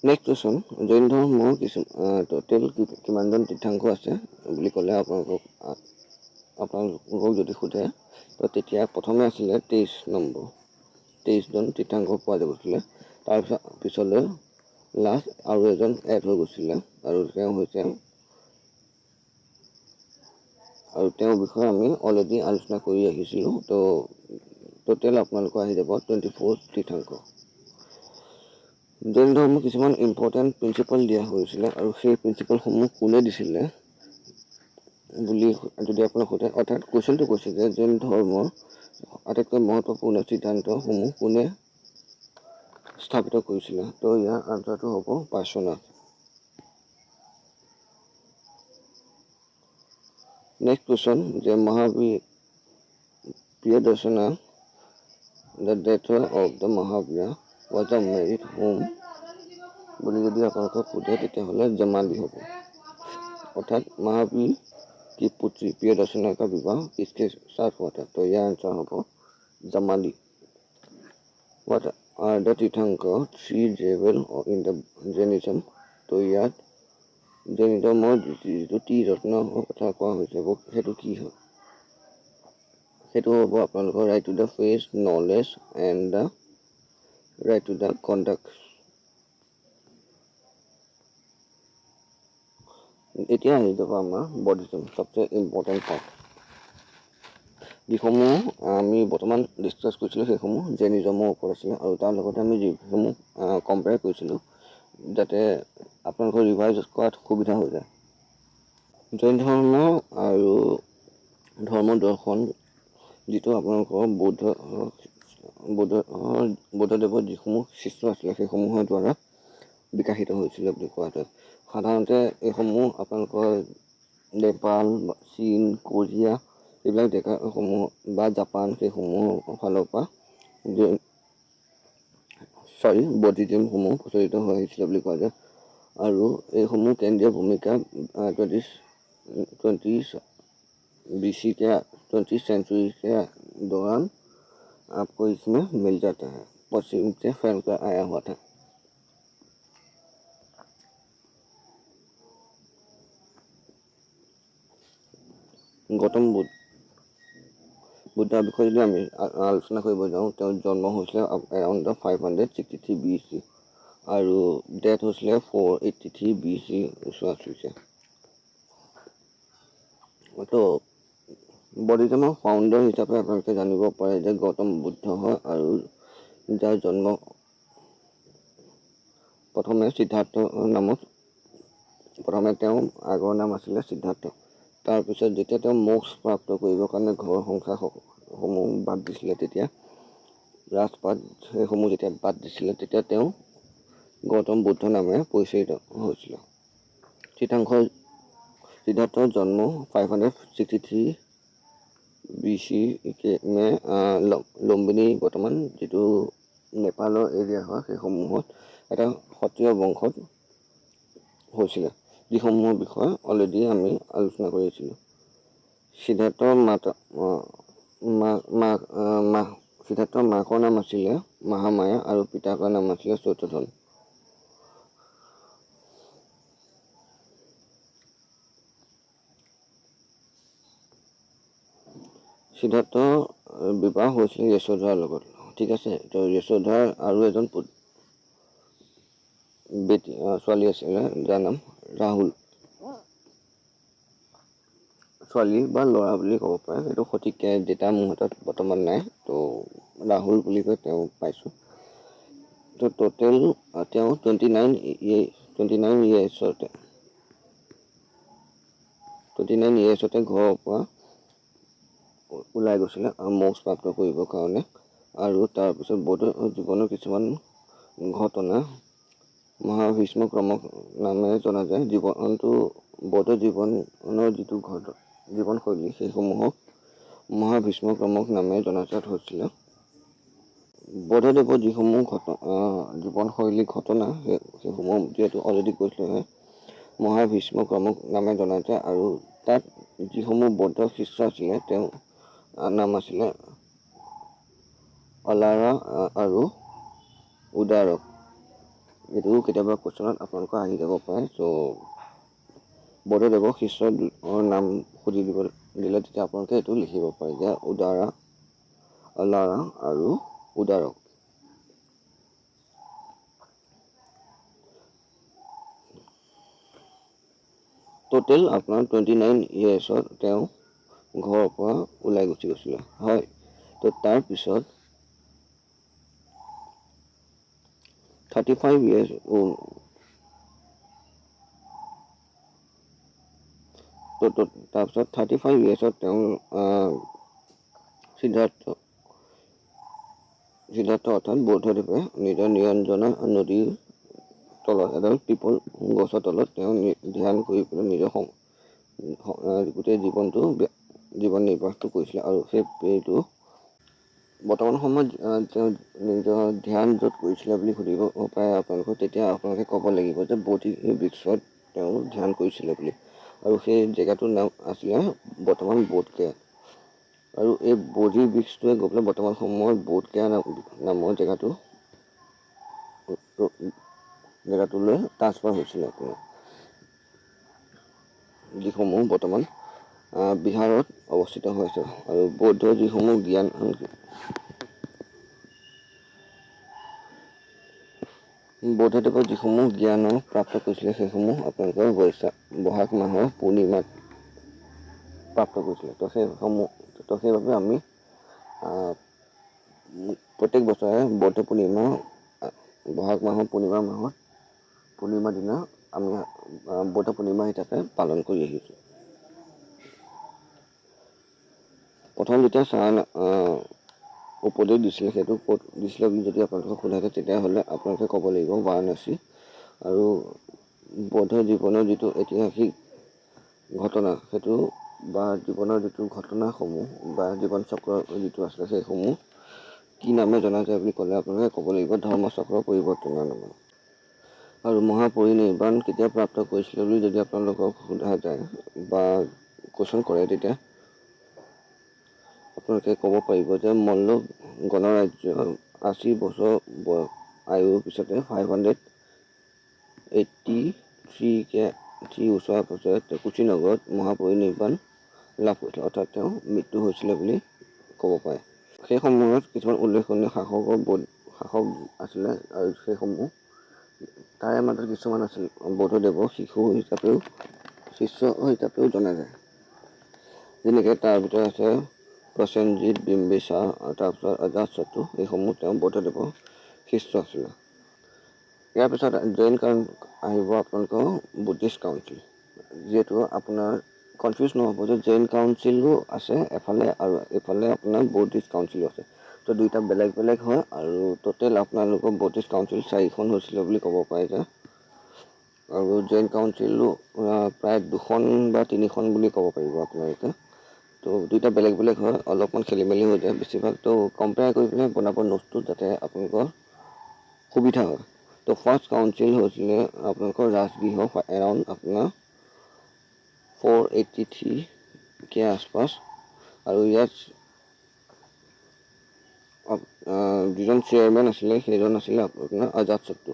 নেক্সট কুৱেশ্যন, জৈন ধৰ্মৰ টোটেল কিমানজন তীৰ্থংকৰ আছে বুলি ক'লে আপোনালোকক যদি সোধে তো তেতিয়া প্ৰথমে আছিলে 23জন তীৰ্থংকৰ পোৱা গৈছিলে। তাৰপিছত পিছলৈ লাষ্ট আৰু এজন এড হৈ গৈছিলে আৰু তেওঁৰ বিষয়ে আমি অলৰেডি আলোচনা কৰি আহিছিলোঁ। তো টোটেল আপোনালোকৰ আহি যাব 24 তীৰ্থংকৰ। জৈন ধৰ্মৰ কিছুমান ইম্পৰ্টেণ্ট প্ৰিন্সিপাল দিয়া হৈছিলে আৰু সেই প্ৰিন্সিপালসমূহ কোনে দিছিলে বুলি যদি আপোনাক সোধে, অৰ্থাৎ কুৱেশ্যনটো কৈছে যে জৈন ধৰ্মৰ আটাইতকৈ মহত্বপূৰ্ণ সিদ্ধান্তসমূহ কোনে স্থাপিত কৰিছিলে? তো ইয়াৰ আনচাৰটো হ'ব পাৰ্শ্বনাথ। নেক্সট কুৱেশ্যন যে Mahavir Priyadarshana the death of the Mahavir was the married home বুলি যদি আপোনালোকক সোধে তেতিয়াহ'লে জমালি হ'ব। অৰ্থাৎ মহাবীৰ की पुत्री प्रियदर्शना का विवाह किसके साथ हुआ था? तो यह आंसर होगा Jamali. What are the তীर्थংকৰ 3 jewel in the Jainism? তো ইয়াত জৈনিজমৰ যিটো ত্ৰিৰত্নৰ কথা কোৱা হৈছে সেইটো কি হয়? সেইটো হ'ব আপোনালোকৰ right to the faith, knowledge and the right to the conduct. এতিয়া আহি যাব আমাৰ বৌদ্ধিজম, সবচে ইম্পৰ্টেণ্ট পাৰ্ট। যিসমূহ আমি বৰ্তমান ডিছকাছ কৰিছিলোঁ সেইসমূহ জৈনিজমৰ ওপৰত আছিলে আৰু তাৰ লগতে আমি যিসমূহ কম্পেয়াৰ কৰিছিলোঁ যাতে আপোনালোকৰ ৰিভাইজ কৰাত সুবিধা হৈ যায়। জৈন ধৰ্ম আৰু ধৰ্ম দৰ্শন যিটো আপোনালোকৰ বৌদ্ধদেৱৰ যিসমূহ শিষ্য আছিলে সেইসমূহৰ দ্বাৰা বিকাশিত হৈছিলে বুলি কোৱা যায়। সাধাৰণতে এইসমূহ আপোনালোকৰ নেপাল, চীন, কোৰিয়া এইবিলাক জেগাসমূহ বা জাপান সেইসমূহৰ ফালৰ পৰা বৌদ্ধিজমসমূহ প্ৰচলিত হৈ আহিছিলে বুলি কোৱা যায়। আৰু এইসমূহ কেন্দ্ৰীয় ভূমিকা 20th सेंचुरी के दौरान आपको इसमें मिल जाता है। पश्चिम से फैल कर आया हुआ था। গৌতম বুদ্ধৰ বিষয়ে যদি আমি আলোচনা কৰিব যাওঁ, তেওঁৰ জন্ম হৈছিলে এৰাউণ্ড 563 BC আৰু ডেথ হৈছিলে 483 BC ওচৰা-ওচৰিকে। তো বৌদ্ধিজমৰ ফাউণ্ডাৰ হিচাপে আপোনালোকে জানিব পাৰে যে গৌতম বুদ্ধ হয় আৰু যাৰ জন্ম প্ৰথমে সিদ্ধাৰ্থ নামত, প্ৰথমে তেওঁৰ আগৰ নাম আছিলে সিদ্ধাৰ্থ। তাৰপিছত যেতিয়া তেওঁ মোক্ষ প্ৰাপ্ত কৰিবৰ কাৰণে ঘৰ সংসাৰসমূহ বাদ দিছিলে, তেতিয়া ৰাজপাট সেইসমূহ যেতিয়া বাদ দিছিলে তেতিয়া তেওঁ গৌতম বুদ্ধ নামেৰে পৰিচিত হৈছিলে। সিদ্ধাৰ্থৰ জন্ম 563 BC মে লুম্বিনী বৰ্তমান যিটো নেপালৰ এৰিয়া হয় সেইসমূহত এটা সত্ৰীয় বংশত হৈছিলে, যিসমূহৰ বিষয়ে অলৰেডি আমি আলোচনা কৰিছিলোঁ। সিদ্ধাৰ্থৰ সিদ্ধাৰ্থৰ মাকৰ নাম আছিলে মহামায়া আৰু পিতাকৰ নাম আছিলে চতুৰ্ধন। সিদ্ধাৰ্থৰ বিবাহ হৈছিলে যশোধাৰ লগত, ঠিক আছে। তো যশোধাৰ আৰু এজন ছোৱালী আছিলে যাৰ নাম ৰাহুল। ছোৱালী বা ল'ৰা বুলি ক'ব পাৰে, সেইটো সঠিক ডেটা মোৰ হাতত বৰ্তমান নাই, তো ৰাহুল বুলি কৈ তেওঁ পাইছোঁ। তো টোটেল তেওঁ 29 ইয়েৰ্ছতে ঘৰৰ পৰা ওলাই গৈছিলে মোক্ষ প্ৰাপ্ত কৰিবৰ কাৰণে। আৰু তাৰপিছত বৌদ্ধ জীৱনৰ কিছুমান ঘটনা মহাভীষ্ম ক্ৰমক নামেৰে জনা যায়। বৌদ্ধ জীৱনৰ যিটো জীৱনশৈলী সেইসমূহক মহাভীষ্ম ক্ৰমক নামেৰে জনাজাত হৈছিলে। বৌদ্ধদেৱৰ যিসমূহ জীৱনশৈলী ঘটনা সেইসমূহ যিহেতু অলৰেডি কৈছিলোঁ মহাভীষ্ম ক্ৰমক নামে জনা যায়। আৰু তাত যিসমূহ বৌদ্ধ শিষ্য আছিলে তেওঁ নাম আছিলে অলাৰা আৰু উদাৰক। এইটো কেতিয়াবা কুৱেশ্যনত আপোনালোকৰ আহি যাব পাৰে। চ' বৌদ্ধদেৱৰ শিষ্যৰ নাম সুধি দিলে তেতিয়া আপোনালোকে এইটো লিখিব পাৰে যে অলাৰা আৰু উদাৰক। টোটেল আপোনাৰ 29 ইয়েৰ্ছত তেওঁ ঘৰৰ পৰা ওলাই গুচি গৈছিলে, হয়। তো তাৰপিছত 35 ইয়েৰ্ছ তাৰপিছত 35 ইয়েৰ্ছত তেওঁ সিদ্ধাৰ্থ অৰ্থাৎ বৌদ্ধদেৱে নিজৰ নিৰঞ্জনা নদীৰ তলত এডাল পিপল গছৰ তলত তেওঁ ধ্যান কৰি পেলাই নিজৰ গোটেই জীৱন নিৰ্বাহটো কৰিছিলে। আৰু সেইটো বৰ্তমান সময়ত তেওঁ নিজৰ ধ্যান য'ত কৰিছিলে বুলি সুধিব পাৰে আপোনালোকক, তেতিয়া আপোনালোকে ক'ব লাগিব যে বোধি বৃক্ষত তেওঁ ধ্যান কৰিছিলে বুলি। আৰু সেই জেগাটোৰ নাম আছিলে বৰ্তমান বোধগয়া। আৰু এই বোধি বৃক্ষটোৱে গৈ পেলাই বৰ্তমান সময়ত বোধগয়া নামৰ জেগাটোলৈ ট্ৰান্সফাৰ হৈছিলে আপোনাৰ, যিসমূহ বৰ্তমান বিহাৰত অৱস্থিত হৈছে। আৰু বৌদ্ধ যিসমূহ বৌদ্ধদেৱৰ যিসমূহ জ্ঞান প্ৰাপ্ত কৰিছিলে সেইসমূহ আপোনালোকৰ বহাগ মাহৰ পূৰ্ণিমাত প্ৰাপ্ত কৰিছিলে। তো সেইবাবে আমি প্ৰত্যেক বছৰে বৌদ্ধ পূৰ্ণিমা বহাগ মাহৰ পূৰ্ণিমাৰ দিনা আমি বৌদ্ধ পূৰ্ণিমা হিচাপে পালন কৰি আহিছোঁ। প্ৰথম যেতিয়া উপদেশ দিছিলে সেইটো ক'ত দিছিলে বুলি যদি আপোনালোকক সোধা যায় তেতিয়াহ'লে আপোনালোকে ক'ব লাগিব বাৰাণসী। আৰু বৌদ্ধ জীৱনৰ যিটো ঐতিহাসিক ঘটনা সেইটো বা জীৱনৰ যিটো ঘটনাসমূহ বা জীৱন চক্ৰ যিটো আছিলে সেইসমূহ কি নামে জনা যায় বুলি ক'লে আপোনালোকে ক'ব লাগিব ধৰ্মচক্ৰৰ পৰিৱৰ্তনৰ নামত। আৰু মহাপৰিনিৰ্বাণ কেতিয়া প্ৰাপ্ত কৰিছিলে বুলি যদি আপোনালোকক সোধা যায় বা কুৱেশ্যন কৰে তেতিয়া আপোনালোকে ক'ব পাৰিব যে মল্ল গণৰাজ্য 80 বছৰ আয়ুৰ পিছতে 583 ওচৰে পাছৰে কুশীনগৰত মহাপৰিনিৰ্বাণ লাভ কৰিছিলে, অৰ্থাৎ তেওঁ মৃত্যু হৈছিলে বুলি ক'ব পাৰে। সেই সময়ত কিছুমান উল্লেখনীয় শাসক আছিলে আৰু সেইসমূহ তাৰে মাজত কিছুমান আছিল বৌদ্ধদেৱৰ শিষ্য হিচাপেও জনা যায়। যেনেকৈ তাৰ ভিতৰত আছে প্ৰসেনজিৎ, বিম্বিসাৰ, তাৰপিছত অজাতশত্ৰু, এইসমূহ তেওঁ বৌদ্ধদেৱৰ শিষ্য আছিলে। ইয়াৰ পিছত জৈন আহিব আপোনালোকৰ বুদ্ধিষ্ট কাউন্সিল। যিহেতু আপোনাৰ কনফিউজ নহ'ব যে জৈন কাউন্সিলো আছে এফালে আৰু এইফালে আপোনাৰ বুদ্ধিষ্ট কাউন্সিলো আছে। তো দুইটা বেলেগ বেলেগ হয়। আৰু টোটেল আপোনালোকৰ বুদ্ধিষ্ট কাউন্সিল 4খন হৈছিলে বুলি ক'ব পাৰে যে, আৰু জৈন কাউন্সিলো প্ৰায় 2খন বা 3খন বুলি ক'ব পাৰিব আপোনালোকে। তো দুইটা বেলেগ বেলেগ হয়, অলপমান খেলি মেলি হৈ যায় বেছিভাগ। তো কম্পেয়াৰ কৰি পেলাই বনাব নোটটো যাতে আপোনালোকৰ সুবিধা হয়। তো ফাৰ্ষ্ট কাউন্সিল হৈছিলে আপোনালোকৰ ৰাজগৃহ এৰাউণ্ড আপোনাৰ 483 के आसपास। আৰু ইয়াত যিজন চেয়াৰমেন আছিলে সেইজন আছিলে আপোনাৰ আজাদ চট্টু।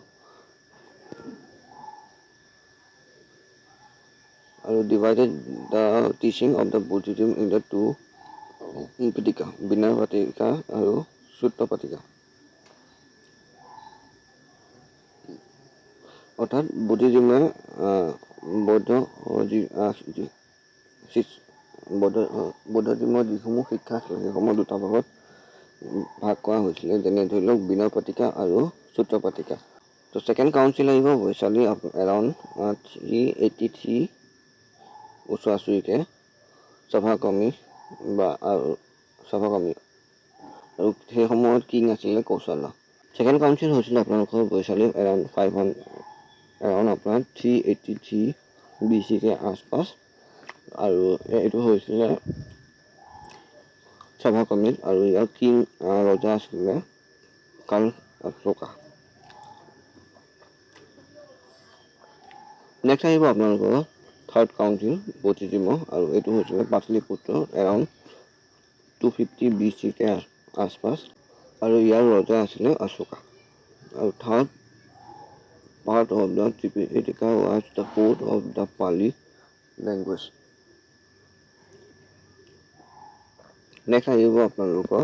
আৰু divided the teaching of the Buddhism in the two Pitaka, Vinaya পাতিকা আৰু সূত্ৰ পাতিকা। অৰ্থাৎ বুদ্ধিজিমে বৌদ্ধজিমৰ যিসমূহ শিক্ষা আছিলে সেইসমূহ দুটা ভাগত ভাগ কৰা হৈছিলে, যেনে ধৰি লওক বিনয় পাতিকা আৰু সূত্ৰ পাতিকা। তো ছেকেণ্ড কাউন্সিল আহিব বৈশালী এৰাউণ্ড 383 ওচৰা-ওচৰিকৈ সভাকৰ্মী আৰু সেই সময়ত কিং আছিলে কৌশল্য। ছেকেণ্ড কাউন্সিল হৈছিলে আপোনালোকৰ বৈশালী এৰাউণ্ড আপোনাৰ 383 BC के आसपास। আৰু এইটো হৈছিলে সভাকৰ্মীত, আৰু ইয়াৰ কিং ৰজা আছিলে কাল অশোকা। নেক্সট আহিব আপোনালোকৰ থাৰ্ড কাউন্সিল বুদ্ধিজিমৰ, আৰু এইটো হৈছিলে পাটলিপুত্ৰ এৰাউণ্ড 250 BC के आसपास। আৰু ইয়াৰ ৰজা আছিলে অশোকা। আৰু third part of the Tripitaka was the fourth of the Pali language. Next আহিব আপোনালোকৰ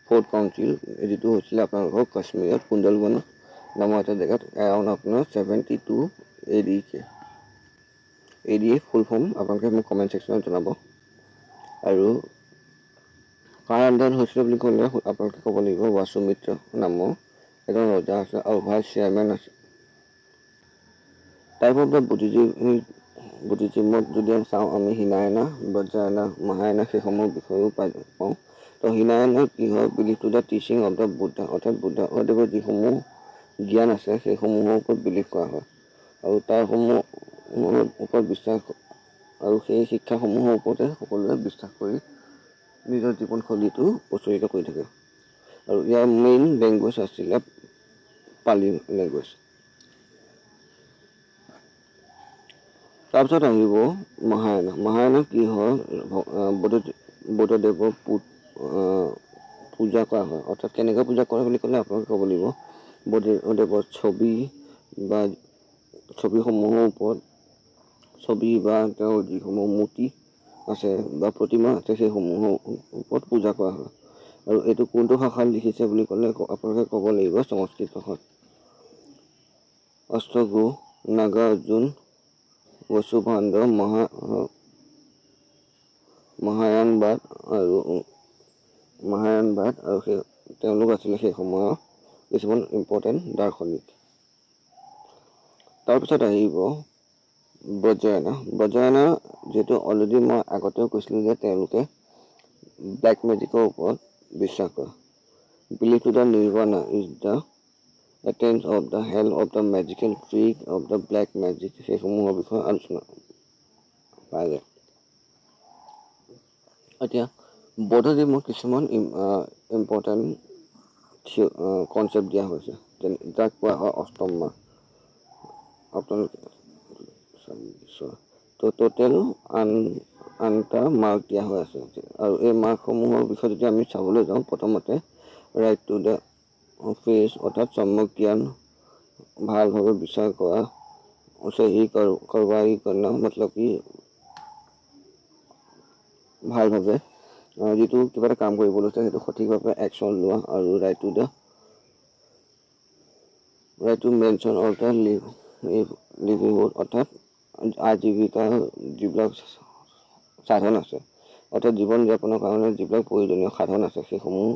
ফ'ৰ্থ কাউন্সিল, যিটো হৈছিলে আপোনালোকৰ কাশ্মীৰত কুণ্ডলবন নামৰ এটা জেগাত এৰাউণ্ড আপোনাৰ 72 AD। AD ফুল ফৰ্ম আপোনালোকে মোক কমেণ্ট ছেকশ্যনত জনাব। আৰু কাৰ আণ্ডাৰত হৈছিলে বুলি ক'লে আপোনালোকে ক'ব লাগিব ৱাসুমিত্ৰ নামৰ এজন ৰজা আছে আৰু ভাইচ চেয়াৰমেন আছে। টাইপ অফ দ্য বুদ্ধিজিমত যদি চাওঁ আমি হিনায়না, বজ্ৰায়না, মহায়ানা সেইসমূহৰ বিষয়েও পাওঁ। তো হিনায়না কি হয়, believe to the teaching of the Buddha, অৰ্থাৎ বুদ্ধদেৱৰ যিসমূহ জ্ঞান আছে সেইসমূহৰ ওপৰত বিলিভ কৰা হয়, আৰু তাৰসমূহৰ ওপৰত বিশ্বাস, আৰু সেই শিক্ষাসমূহৰ ওপৰতে সকলোৱে বিশ্বাস কৰি নিজৰ জীৱনশৈলীটো প্ৰচলিত কৰি থাকে। আৰু ইয়াৰ মেইন লেংগুৱেজ আছিলে পালি লেংগুৱেজ। তাৰপিছত আহিব মহায়ানা। মহায়ানা কি হয়, বুদ্ধদেৱৰ পূজা কৰা হয়। অৰ্থাৎ কেনেকৈ পূজা কৰে বুলি ক'লে আপোনালোকে ক'ব লাগিব বুদ্ধদেৱৰ ছবিসমূহৰ ওপৰত, ছবি বা তেওঁৰ যিসমূহ মূৰ্তি আছে বা প্ৰতিমা আছে সেইসমূহৰ ওপৰত পূজা কৰা হয়। আৰু এইটো কোনটো ভাষাত লিখিছে বুলি ক'লে আপোনালোকে ক'ব লাগিব সংস্কৃত ভাষাত। অষ্টগু, নাগাৰ্জুন, বসুভাণ্ড, মহায়ানবাদ আৰু তেওঁলোক আছিলে সেই সময়ৰ কিছুমান ইম্পৰ্টেণ্ট দাৰ্শনিক। তাৰপিছত আহিব বজ্ৰায়না। বজ্ৰায়না যিহেতু অলৰেডি মই আগতেও কৈছিলোঁ যে তেওঁলোকে ব্লেক মেজিকৰ ওপৰত বিশ্বাস কৰে। Believe to the nirvana is the attains of the hell of the magical trick of the black magic, সেইসমূহৰ বিষয়ে আলোচনা পাই যায়। এতিয়া বৌদ্ধজিমৰ কিছুমান ইম্পৰ্টেণ্ট কনচেপ্ট দিয়া হৈছে, যেনে যাক কোৱা হয় অষ্টম মাৰ্ক। আপোনালোকে তো টোটেল আনটা মাৰ্ক দিয়া হৈ আছে, আৰু এই মাৰ্কসমূহৰ বিষয়ে যদি আমি চাবলৈ যাওঁ, প্ৰথমতে ৰাইট টু দ্য ফেচ, অৰ্থাৎ সম্যক জ্ঞান, ভালভাৱে বিচাৰ কৰা, সহি কাৰবাৰী কৰা, মতলব কি ভালভাৱে যিটো কিবা এটা কাম কৰিব লৈছে সেইটো সঠিকভাৱে একশ্যন লোৱা, আৰু right to mention of the livelihood, অৰ্থাৎ আজীৱিকাৰ যিবিলাক সাধন আছে, অৰ্থাৎ জীৱন যাপনৰ কাৰণে যিবিলাক প্ৰয়োজনীয় সাধন আছে সেইসমূহ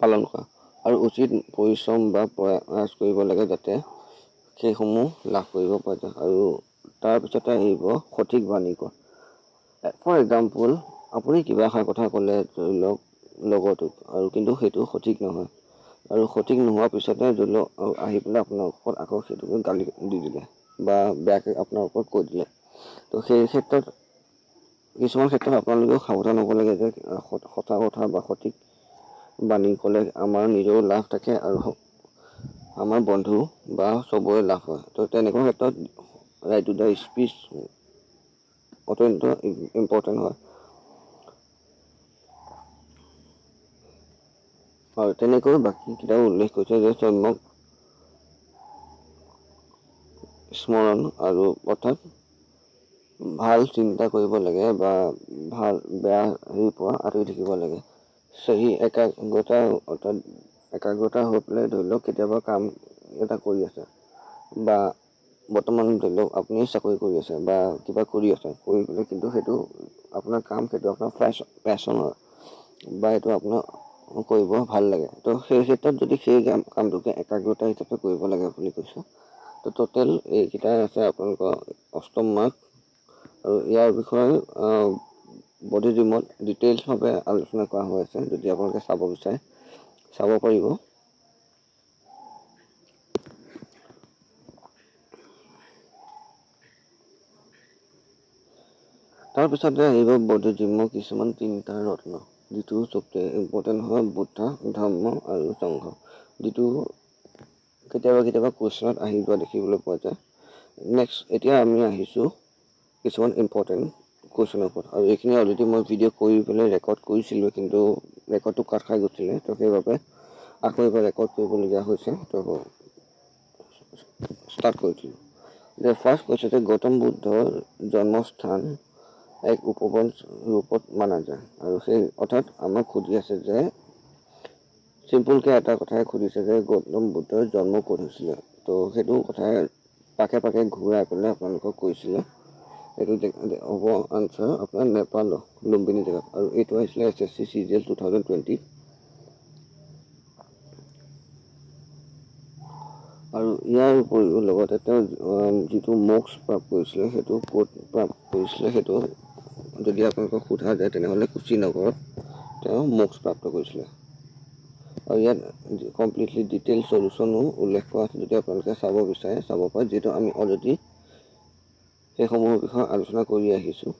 পালন কৰা, আৰু উচিত পৰিশ্ৰম বা প্ৰয়াস কৰিব লাগে যাতে সেইসমূহ লাভ কৰিব পৰা যায়। আৰু তাৰপিছতে আহিব সঠিক বাণী কোৱা। ফৰ এক্সাম্পল, আপুনি কিবা এষাৰ কথা ক'লে ধৰি লওক লগৰটোক, আৰু কিন্তু সেইটো সঠিক নহয়, আৰু সঠিক নোহোৱাৰ পিছতে ধৰি লওক আহি পেলাই আপোনাৰ ওপৰত আকৌ সেইটোকে গালি দি দিলে বা বেয়াকৈ আপোনাৰ ওপৰত কৈ দিলে। তো সেই ক্ষেত্ৰত কিছুমান ক্ষেত্ৰত আপোনালোকেও সাৱধান হ'ব লাগে যে সঁচা কথা বা সঠিক বাণী ক'লে আমাৰ নিজৰো লাভ থাকে আৰু আমাৰ বন্ধু বা চবৰে লাভ হয়। তো তেনেকুৱা ক্ষেত্ৰত ৰাইট টু দ্য স্পীচ অত্যন্ত ইম্পৰ্টেণ্ট হয়। আৰু তেনেকৈ বাকী কিতাপ উল্লেখ কৰিছে যে জন্মক স্মৰণ আৰু অৰ্থাৎ ভাল চিন্তা কৰিব লাগে বা ভাল বেয়া হেৰিৰ পৰা আঁতৰি থাকিব লাগে। সেই একাগ্ৰতা অৰ্থাৎ একাগ্ৰতা হৈ পেলাই ধৰি লওক কেতিয়াবা কাম এটা কৰি আছে বা বৰ্তমান ধৰি লওক আপুনি চাকৰি কৰি আছে বা কিবা কৰি আছে, কৰি পেলাই কিন্তু সেইটো আপোনাৰ কাম, সেইটো আপোনাৰ পেশ্যন হয় বা এইটো আপোনাৰ কৰিব ভাল লাগে। তো সেই ক্ষেত্ৰত যদি সেই কামটোকে একাগ্ৰতা হিচাপে কৰিব লাগে বুলি কৈছোঁ, তো টোটেল এইকেইটাই আছে আপোনালোকৰ 8ম মাৰ্ক। আৰু ইয়াৰ বিষয়ে বডিজিমত ডিটেইলছভাৱে আলোচনা কৰা হৈ আছে। যদি আপোনালোকে চাব বিচাৰে চাব পাৰিব। তাৰপিছতে আহিব বৌদ্ধজিমৰ কিছুমান 3টা ৰত্ন, যিটো চবচে ইম্পৰ্টেণ্ট হয় বুদ্ধ, ধৰ্ম আৰু সংঘ, যিটো কেতিয়াবা কুৱেশ্যনত আহি যোৱা দেখিবলৈ পোৱা যায়। নেক্সট এতিয়া আমি আহিছোঁ কিছুমান ইম্পৰ্টেণ্ট কুৱেশ্যনৰ ওপৰত, আৰু এইখিনি অলৰেডি মই ভিডিঅ' কৰি পেলাই ৰেকৰ্ড কৰিছিলোঁ, কিন্তু ৰেকৰ্ডটো কাট খাই গৈছিলে, তো সেইবাবে আকৌ এবাৰ ৰেকৰ্ড কৰিবলগীয়া হৈছে। তো ষ্টাৰ্ট কৰিছিলোঁ যে ফাৰ্ষ্ট কৈছে যে গৌতম বুদ্ধৰ জন্মস্থান এক উপবন ৰূপত মানা যায়। আৰু সেই অৰ্থাৎ আমাক সুধি আছে যে চিম্পুলকৈ এটা কথাই সুধিছে যে গৌতম বুদ্ধৰ জন্ম ক'ত হৈছিলে। তো সেইটো কথাই পাকে পাকে ঘূৰাই পেলাই আপোনালোকক কৈছিলে। এইটো হ'ব আনচাৰ আপোনাৰ নেপালৰ লুম্বিনী জেগাত, আৰু এইটো আহিছিলে SSC CGL 2020। আৰু ইয়াৰ উপৰিও লগতে তেওঁ যিটো মোক্ষ প্ৰাপ্ত কৰিছিলে সেইটো ক'ত প্ৰাপ্ত কৰিছিলে, সেইটো যদি আপোনালোকক সোধা যায় তেনেহ'লে কুশীনগৰত তেওঁ মোক্ষ প্ৰাপ্ত কৰিছিলে। আৰু ইয়াত কমপ্লিটলি ডিটেইল চলিউশ্যনো উল্লেখ কৰা আছে, যদি আপোনালোকে চাব বিচাৰে চাব পাৰে, যিহেতু আমি অলৰেডি সেইসমূহৰ বিষয়ে আলোচনা কৰি আহিছোঁ।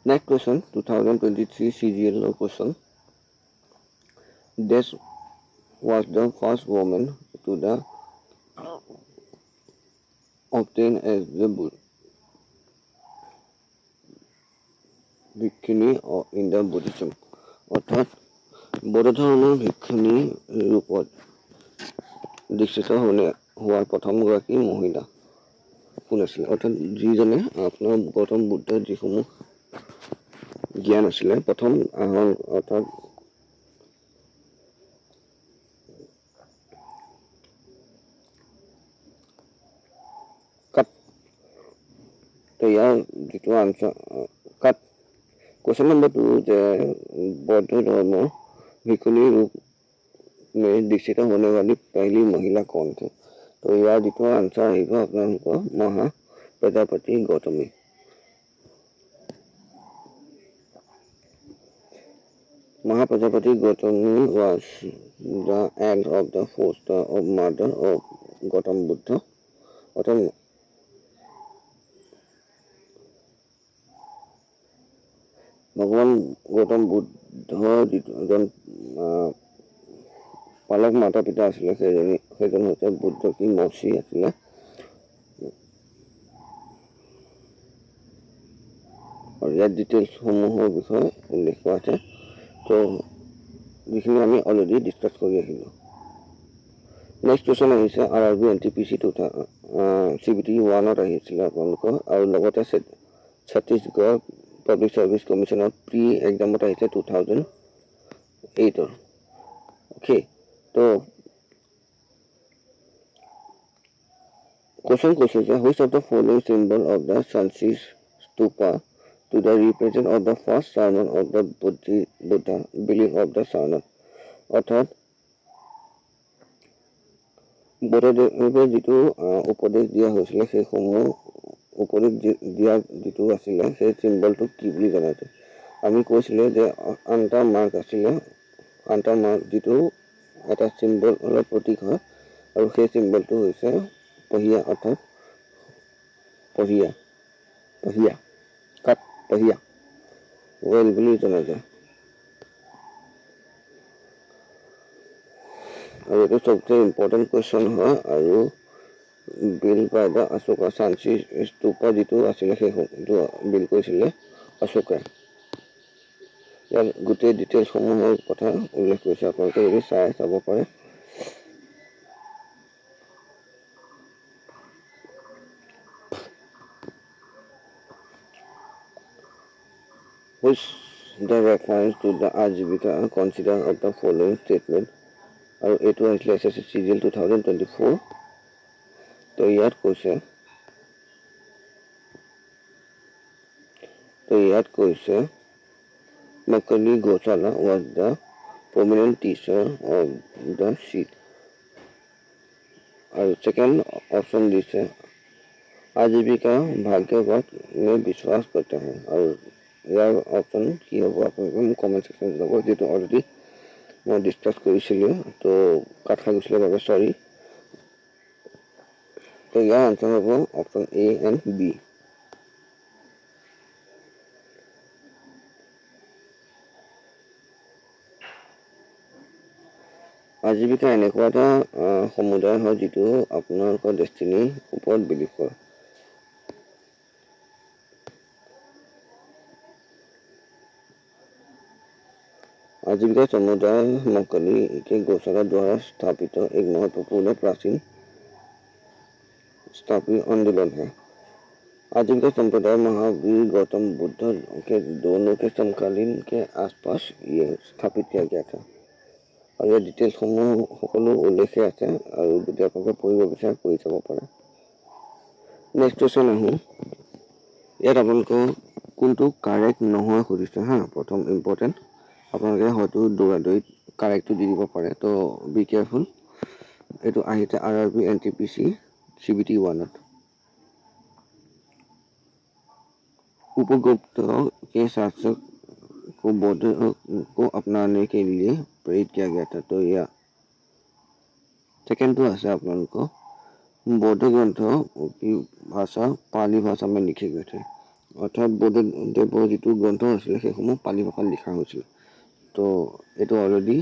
Next question, 2023 CGL question. This was the first woman to the obtain as the ভিক্ষুণী in the Buddhism, অৰ্থাৎ বৌদ্ধ ধৰ্মৰ ভিক্ষুণী ৰূপত দীক্ষিত হোৱাৰ প্ৰথমগৰাকী মহিলা কোন আছিলে, অৰ্থাৎ যিজনে আপোনাৰ গৌতম বুদ্ধৰ যিসমূহ জ্ঞান আছিলে প্ৰথম আহৰণ, অৰ্থাৎ তো ইয়াৰ যিটো আনচাৰ क्वेश्चन नंबर 2 যে बौद्ध धर्म भिक्षुणी रूप में दीक्षित होने वाली पहली महिला कौन थी। तो यार जितना आंसर आएगा आपको महा Prajapati Gautami. Mahaprajapati Gautami was the end of the foster of mother of Gautam Buddha. অর্থাৎ ভগৱান গৌতম বুদ্ধৰ যিটো এজন পালক মাতা পিতা আছিলে, সেইজন হৈছে বুদ্ধ কি মৌচী আছিলে। আৰু ইয়াত ডিটেইলছসমূহৰ বিষয়ে উল্লেখ কৰা আছে, তো যিখিনি আমি অলৰেডি ডিছকাছ কৰি আহিলোঁ। নেক্সট কুৱেশ্যন আহিছে RRB NTPC CBT 1ত আহিছিলে আপোনালোকৰ, আৰু লগতে ছত্তীশগড় পাব্লিক সাৰ্ভিস কমিশনৰ প্ৰি এক্সামত আহিছে 2008। অ'কে, তো question কৈছে যে which of the following symbol of the Sanchi Stupa to the represent of the first sermon of the Buddha belief of the Sarnath, অৰ্থাৎ বুদ্ধদেৱে যিটো উপদেশ দিয়া হৈছিলে সেইসমূহ উপদেশ দিয়া যিটো আছিলে সেই চিম্বলটো কি বুলি জনাইছে। আমি কৈছিলে যে আন্তঃমাৰ্ক আছিলে, আন্তঃমাৰ্ক যিটো এটা চিম্বল অলপ প্ৰতীক হয় আৰু সেই চিম্বলটো হৈছে পহিয়া অৰ্থাৎ পহিয়া পহিয়া কাপ পহিয়া ৱেল বুলি জনা যায় আৰু এইটো চবচে ইম্পৰ্টেণ্ট কুৱেশ্যন হয় আৰু বিল বাই দ্য অশোকা চাঞ্চি স্তূপা যিটো আছিলে সেইটো বিল কৰিছিলে অশোকে ইয়াৰ গোটেই ডিটেইলছসমূহৰ কথা উল্লেখ কৰিছে আপোনালোকে যদি চাব পাৰে which the reference to the Ajivika consider of the following statement আৰু এইটো আহিছিলে SSC CGL 2024 তো ইয়াত কৈছে Makali Gosala was the prominent teacher of the seat और सेकेंड ऑप्शन दिसे आजीविका भाग्यवत में विश्वास करते हैं और यार ऑप्शन की होगा आपको कमेंट सेक्शन में बताओ जो ऑलरेडी मैं डिस्कस करिसिलो तो काट खा गइसले बाबा सॉरी तो यार आंसर होगा ऑप्शन ए एंड बी आजीविका এনেকুৱা এটা সমুদায় হয় যিটো আপোনালোকৰ ডেষ্টিনিৰ ওপৰত বিলিভ কৰে आजीविका समुदाय मकली के गौशाला द्वारा स्थापित एक महत्वपूर्ण प्राचीन स्थापना आंदोलन है आजीविका संप्रदाय महावीर गौतम बुद्ध के दोनों के समकालीन के आसपास ये स्थापित किया गया था और ये डिटेल्स সকলো উল্লেখে আছে আৰু যদি আপোনালোকে পঢ়িব বিচাৰে পঢ়ি চাব পাৰে নেক্সট কুৱেশ্যন আহোঁ ইয়াত আপোনালোকে কোনটো কাৰেক্ট নহয় সুধিছে হা প্ৰথম ইম্পৰ্টেণ্ট আপোনালোকে হয়তো দৌৰাদৌৰিত কাৰেক্টটো দি দিব পাৰে তো বি কেয়াৰফুল এইটো আহিছে RRB NTPC CBT 1 उपगुप्त के शासक को बौद्ध को अपनाने के लिए प्रेरित किया गया था तो यह सेकेंड तो ऐसा आप लोगों को बौद्ध ग्रंथ की भाषा पाली भाषा में लिखे गए थे अर्थात बौद्ध देवर जी ग्रंथ आছিলে সেইসমূহ পালি ভাষাত লিখা হৈছিল তো এইটো অলৰেডি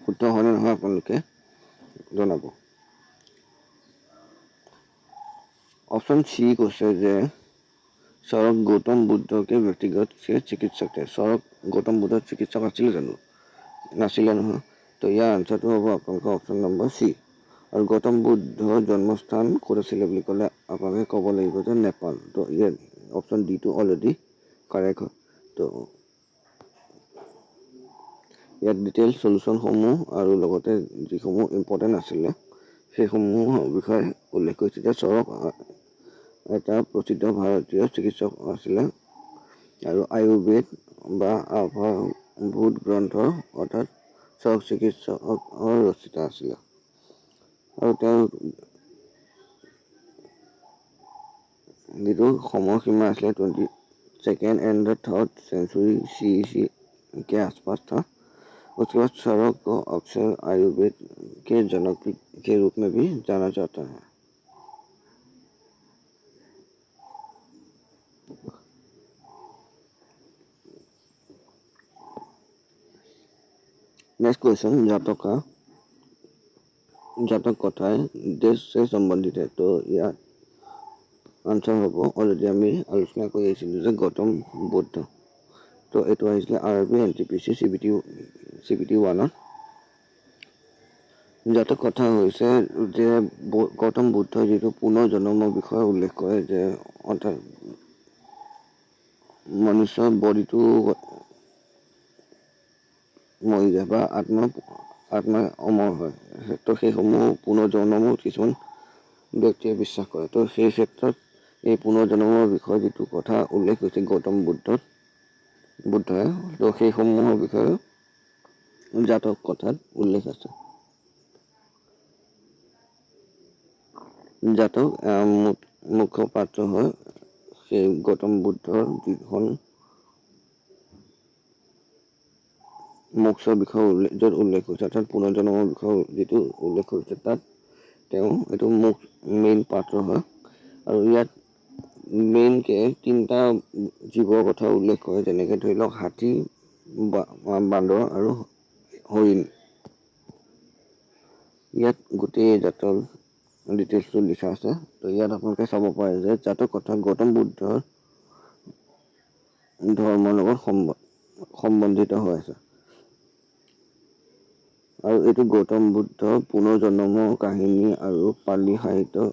শুদ্ধ হয় নহয় আপোনালোকে জনাব ऑप्शन सी কৈছে যে सौरभ गौतम बुद्ध के व्यक्तिगत से चिकित्सक थे सौरभ गौतम बुद्ध चिकित्सक आছিলে জানো নাছিলে নহয় তো ইয়াৰ আনসাৰটো হ'ব আপোনালোকৰ অপশ্যন নম্বৰ সি আৰু গৌতম বুদ্ধৰ জন্মস্থান ক'ত আছিলে বুলি ক'লে আপোনালোকে ক'ব লাগিব যে নেপাল তো ইয়াৰ অপশ্যন ডি টো অলৰেডি কাৰেক্ট হয় তো ইয়াত ডিটেইলছ সলিউশ্যনসমূহ আৰু লগতে যিসমূহ ইম্পৰ্টেণ্ট আছিলে সেইসমূহৰ বিষয়ে উল্লেখ কৰিছে যে সৌৰভ এটা প্ৰসিদ্ধ ভাৰতীয় চিকিৎসক আছিলে আৰু আয়ুৰ্বেদ বা আভাভূত গ্ৰন্থৰ অৰ্থাৎ সৌৰভ চিকিৎসকৰ ৰচিতা আছিলে আৰু তেওঁৰ যিটো সময়সীমা আছিলে 22nd and 3rd century CE के आसपास था उसके बाद सौरभ को अक्सर आयुर्वेद के जनक के रूप में भी जाना जाता है नेक्स्ट क्वेश्चन जातक कथाएं देश से संबंधित है तो यह आंसर हम अलरेडी आम आलोचना कर गौतम बुद्ध तो यू RRB NTPC CBT 1 जातक कथा गौतम बुद्ध जी पुनर्जन्মৰ বিষয়ে उल्लेख करे जे अर्थात मनुष्य बडी मरि जाए বা आत्मा अमर है तो সেইসমূহ পুনৰ্জন্মৰ কিছুমান ব্যক্তিয়ে বিশ্বাস কৰে তো সেই ক্ষেত্ৰত এই পুনৰ্জন্মৰ বিষয়ে যিটো কথা উল্লেখ কৰিছে গৌতম বুদ্ধই তো সেইসমূহৰ বিষয়ে জাতক কথাত উল্লেখ আছে জাতক মুখপাত্ৰ হয় সেই গৌতম বুদ্ধৰ যিখন মোক্ষৰ বিষয়ে য'ত উল্লেখ কৰিছে, অৰ্থাৎ পুনৰ্জন্মৰ বিষয়ে যিটো উল্লেখ কৰিছে, তাত তেওঁ এইটো মেইন পাত্ৰ হয়। আৰু ইয়াত মেইনকৈ 3টা জীৱৰ কথা উল্লেখ কৰে, যেনেকৈ ধৰি লওক হাতী, বান্দৰ আৰু হৰিণ। ইয়াত গোটেই জাতৰ ডিটেইলছটো লিখা আছে। তো ইয়াত আপোনালোকে চাব পাৰে যে জাতৰ কথা গৌতম বুদ্ধৰ ধৰ্মৰ লগত সম্বন্ধিত হৈ আছে। আৰু এইটো গৌতম বুদ্ধৰ পুনৰ্জন্মৰ কাহিনী আৰু পালি সাহিত্যৰ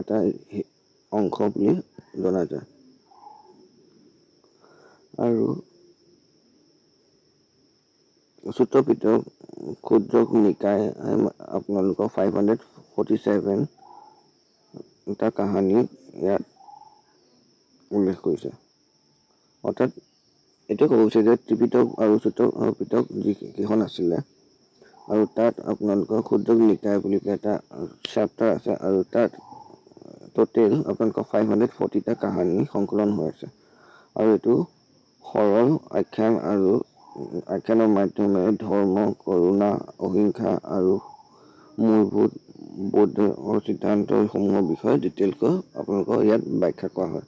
এটা অংশ বুলি জনা যায়। আৰু চুত্ৰ পিটক ক্ষুদ্ৰ নিকায় আপোনালোকৰ 547 এটা কাহিনী ইয়াত উল্লেখ কৰিছে। অৰ্থাৎ এইটো ক'ব বিচাৰিছে যে ত্ৰিপিটক আৰু চুত্ৰ পিটক যিকেইখন আছিলে, আৰু তাত আপোনালোকৰ ক্ষুদ্ৰ নিকায় বুলি পেলাই এটা চেপ্টাৰ আছে, আৰু তাত টোটেল আপোনালোকৰ 540টা কাহিনী সংকলন হৈ আছে। আৰু এইটো সৰল আখ্যানৰ মাধ্যমেৰে ধৰ্ম, কৰুণা, অহিংসা আৰু মূলভূত বৌদ্ধৰ সিদ্ধান্তসমূহৰ বিষয়ে ডিটেইলকৈ আপোনালোকৰ ইয়াত ব্যাখ্যা কৰা হয়।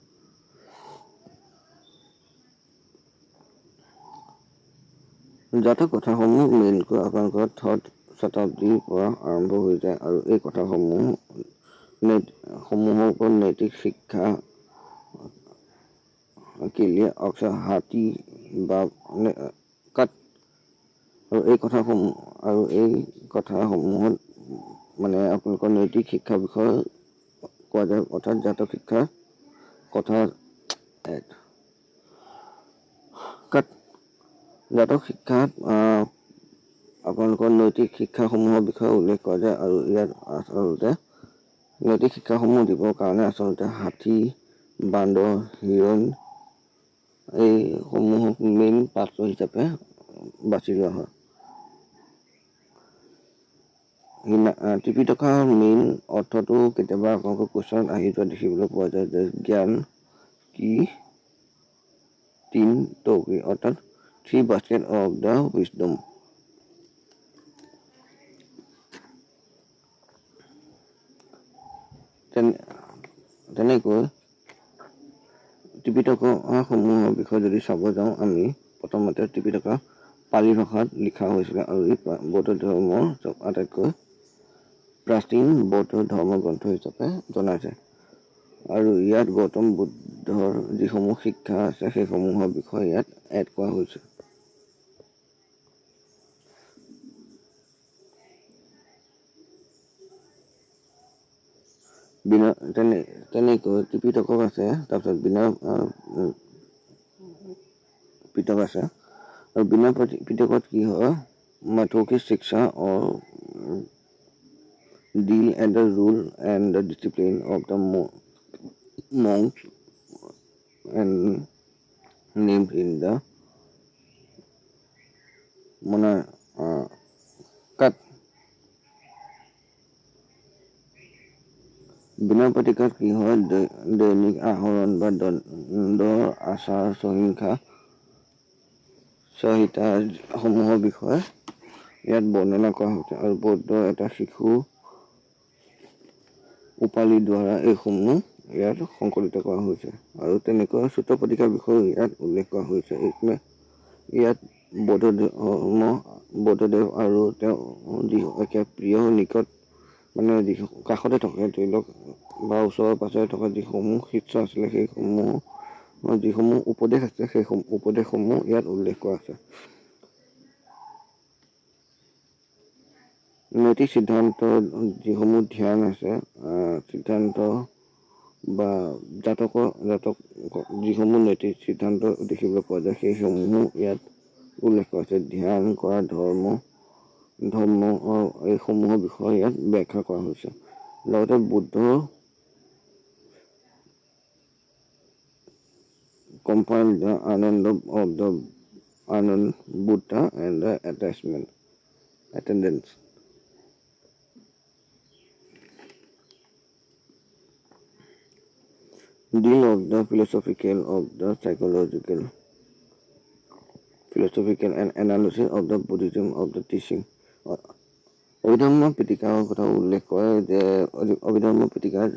জাতক কথাসমূহ মেইনকৈ আপোনালোকৰ 3rd শতাব্দীৰ পৰা আৰম্ভ হৈ যায়, আৰু এই কথাসমূহৰ ওপৰত নৈতিক শিক্ষা কেলিয়ে হাতী বা আৰু এই কথাসমূহত মানে আপোনালোকৰ নৈতিক শিক্ষাৰ বিষয়ে কোৱা যায়। অৰ্থাৎ জাতক শিক্ষাৰ কথা জাতক শিক্ষাত আপোনালোকৰ নৈতিক শিক্ষাসমূহৰ বিষয়ে উল্লেখ কৰা যায়। আৰু ইয়াত আচলতে নৈতিক শিক্ষাসমূহ দিবৰ কাৰণে আচলতে হাতী, বান্দৰ, হিৰণ এইসমূহক মেইন পাত্ৰ হিচাপে বাছি লোৱা হয়। ত্ৰিপিটকৰ মেইন অৰ্থটো কেতিয়াবা আপোনালোকৰ কুৱেশ্যনত আহি যোৱা দেখিবলৈ পোৱা যায় যে জ্ঞান কি 3 টকি, অৰ্থাৎ 3 বাস্কেট অফ দ্য উইজডম। তেনেকৈ ত্ৰিপিটকৰ সমূহৰ বিষয়ে যদি চাব যাওঁ, আমি প্ৰথমতে ত্ৰিপিটকৰ পালি ভাষাত লিখা হৈছিলে, আৰু ই বৌদ্ধ ধৰ্মৰ আটাইতকৈ প্ৰাচীন বৌদ্ধ ধৰ্ম গ্ৰন্থ হিচাপে জনা যায়। আৰু ইয়াত গৌতম বুদ্ধৰ যিসমূহ শিক্ষা আছে সেইসমূহৰ বিষয়ে ইয়াত এড কৰা হৈছে। তেনেকৈ ত্ৰিপিটকক আছে, তাৰপিছত বিনয় পিটক আছে। আৰু বিনয় পিটকত কি হয়, মাথৌকিক শিক্ষা deal and the rule and the discipline of the monks and named in the বিনয় পিটকত কি হয়, দৈনিক আহৰণ বা দণ্ডৰ আচাৰ সংহিতাসমূহৰ বিষয়ে ইয়াত বৰ্ণনা কৰা হৈছে। আৰু বৌদ্ধ এটা শিশু উপালিৰ দ্বাৰা এইসমূহ ইয়াত সংকলিত কৰা হৈছে। আৰু তেনেকৈ চুত্ৰ পিটকৰ বিষয়ে ইয়াত উল্লেখ কৰা হৈছে। ইয়াত বৌদ্ধদেৱ আৰু তেওঁ একে প্ৰিয় নিকট মানে কাষতে থকা ধৰি লওক বা ওচৰে পাঁজৰে থকা যিসমূহ শিষ্য আছিলে, সেইসমূহৰ যিসমূহ উপদেশ আছে সেই উপদেশসমূহ ইয়াত উল্লেখ কৰা আছে। নৈতিক সিদ্ধান্ত যিসমূহ ধ্যান আছে, সিদ্ধান্ত বা জাতক যিসমূহ নৈতিক সিদ্ধান্ত দেখিবলৈ পোৱা যায় সেইসমূহো ইয়াত উল্লেখ কৰা হৈছে। ধ্যান কৰা, ধৰ্ম এইসমূহৰ বিষয়ে ইয়াত ব্যাখ্যা কৰা হৈছে। লগতে Buddha compiled the Anand of the Anand Buddha and the attendance. Deal of the philosophical of the psychological philosophical and analysis of the Buddhism of the teaching. অভিধৰ্ম পিটিকাৰ কথা উল্লেখ কৰে যে অভিধৰ্ম পিটিকাৰ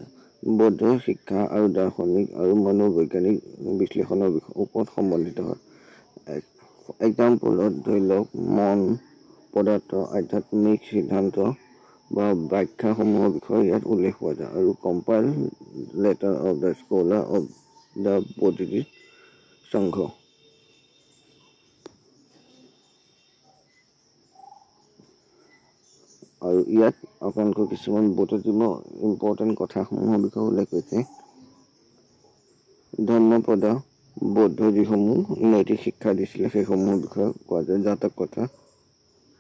বৌদ্ধ শিক্ষা আৰু দাৰ্শনিক আৰু মনোবৈজ্ঞানিক বিশ্লেষণৰ ওপৰত সম্বন্ধিত হয়। এক্সাম্পলত ধৰি লওক মন, পদাৰ্থ, আধ্যাত্মিক সিদ্ধান্ত বা ব্যাখ্যাসমূহৰ বিষয়ে ইয়াত উল্লেখ পোৱা যায়। আৰু compile letter of the scholar of the Buddhist সংঘ। আৰু ইয়াত আপোনালোকৰ কিছুমান বুদ্ধিজমৰ ইম্পৰ্টেণ্ট কথাসমূহৰ বিষয়ে উল্লেখ কৰিছে। ধৰ্মপদ বৌদ্ধ যিসমূহ নৈতিক শিক্ষা দিছিলে সেইসমূহৰ বিষয়ে কোৱা যায়।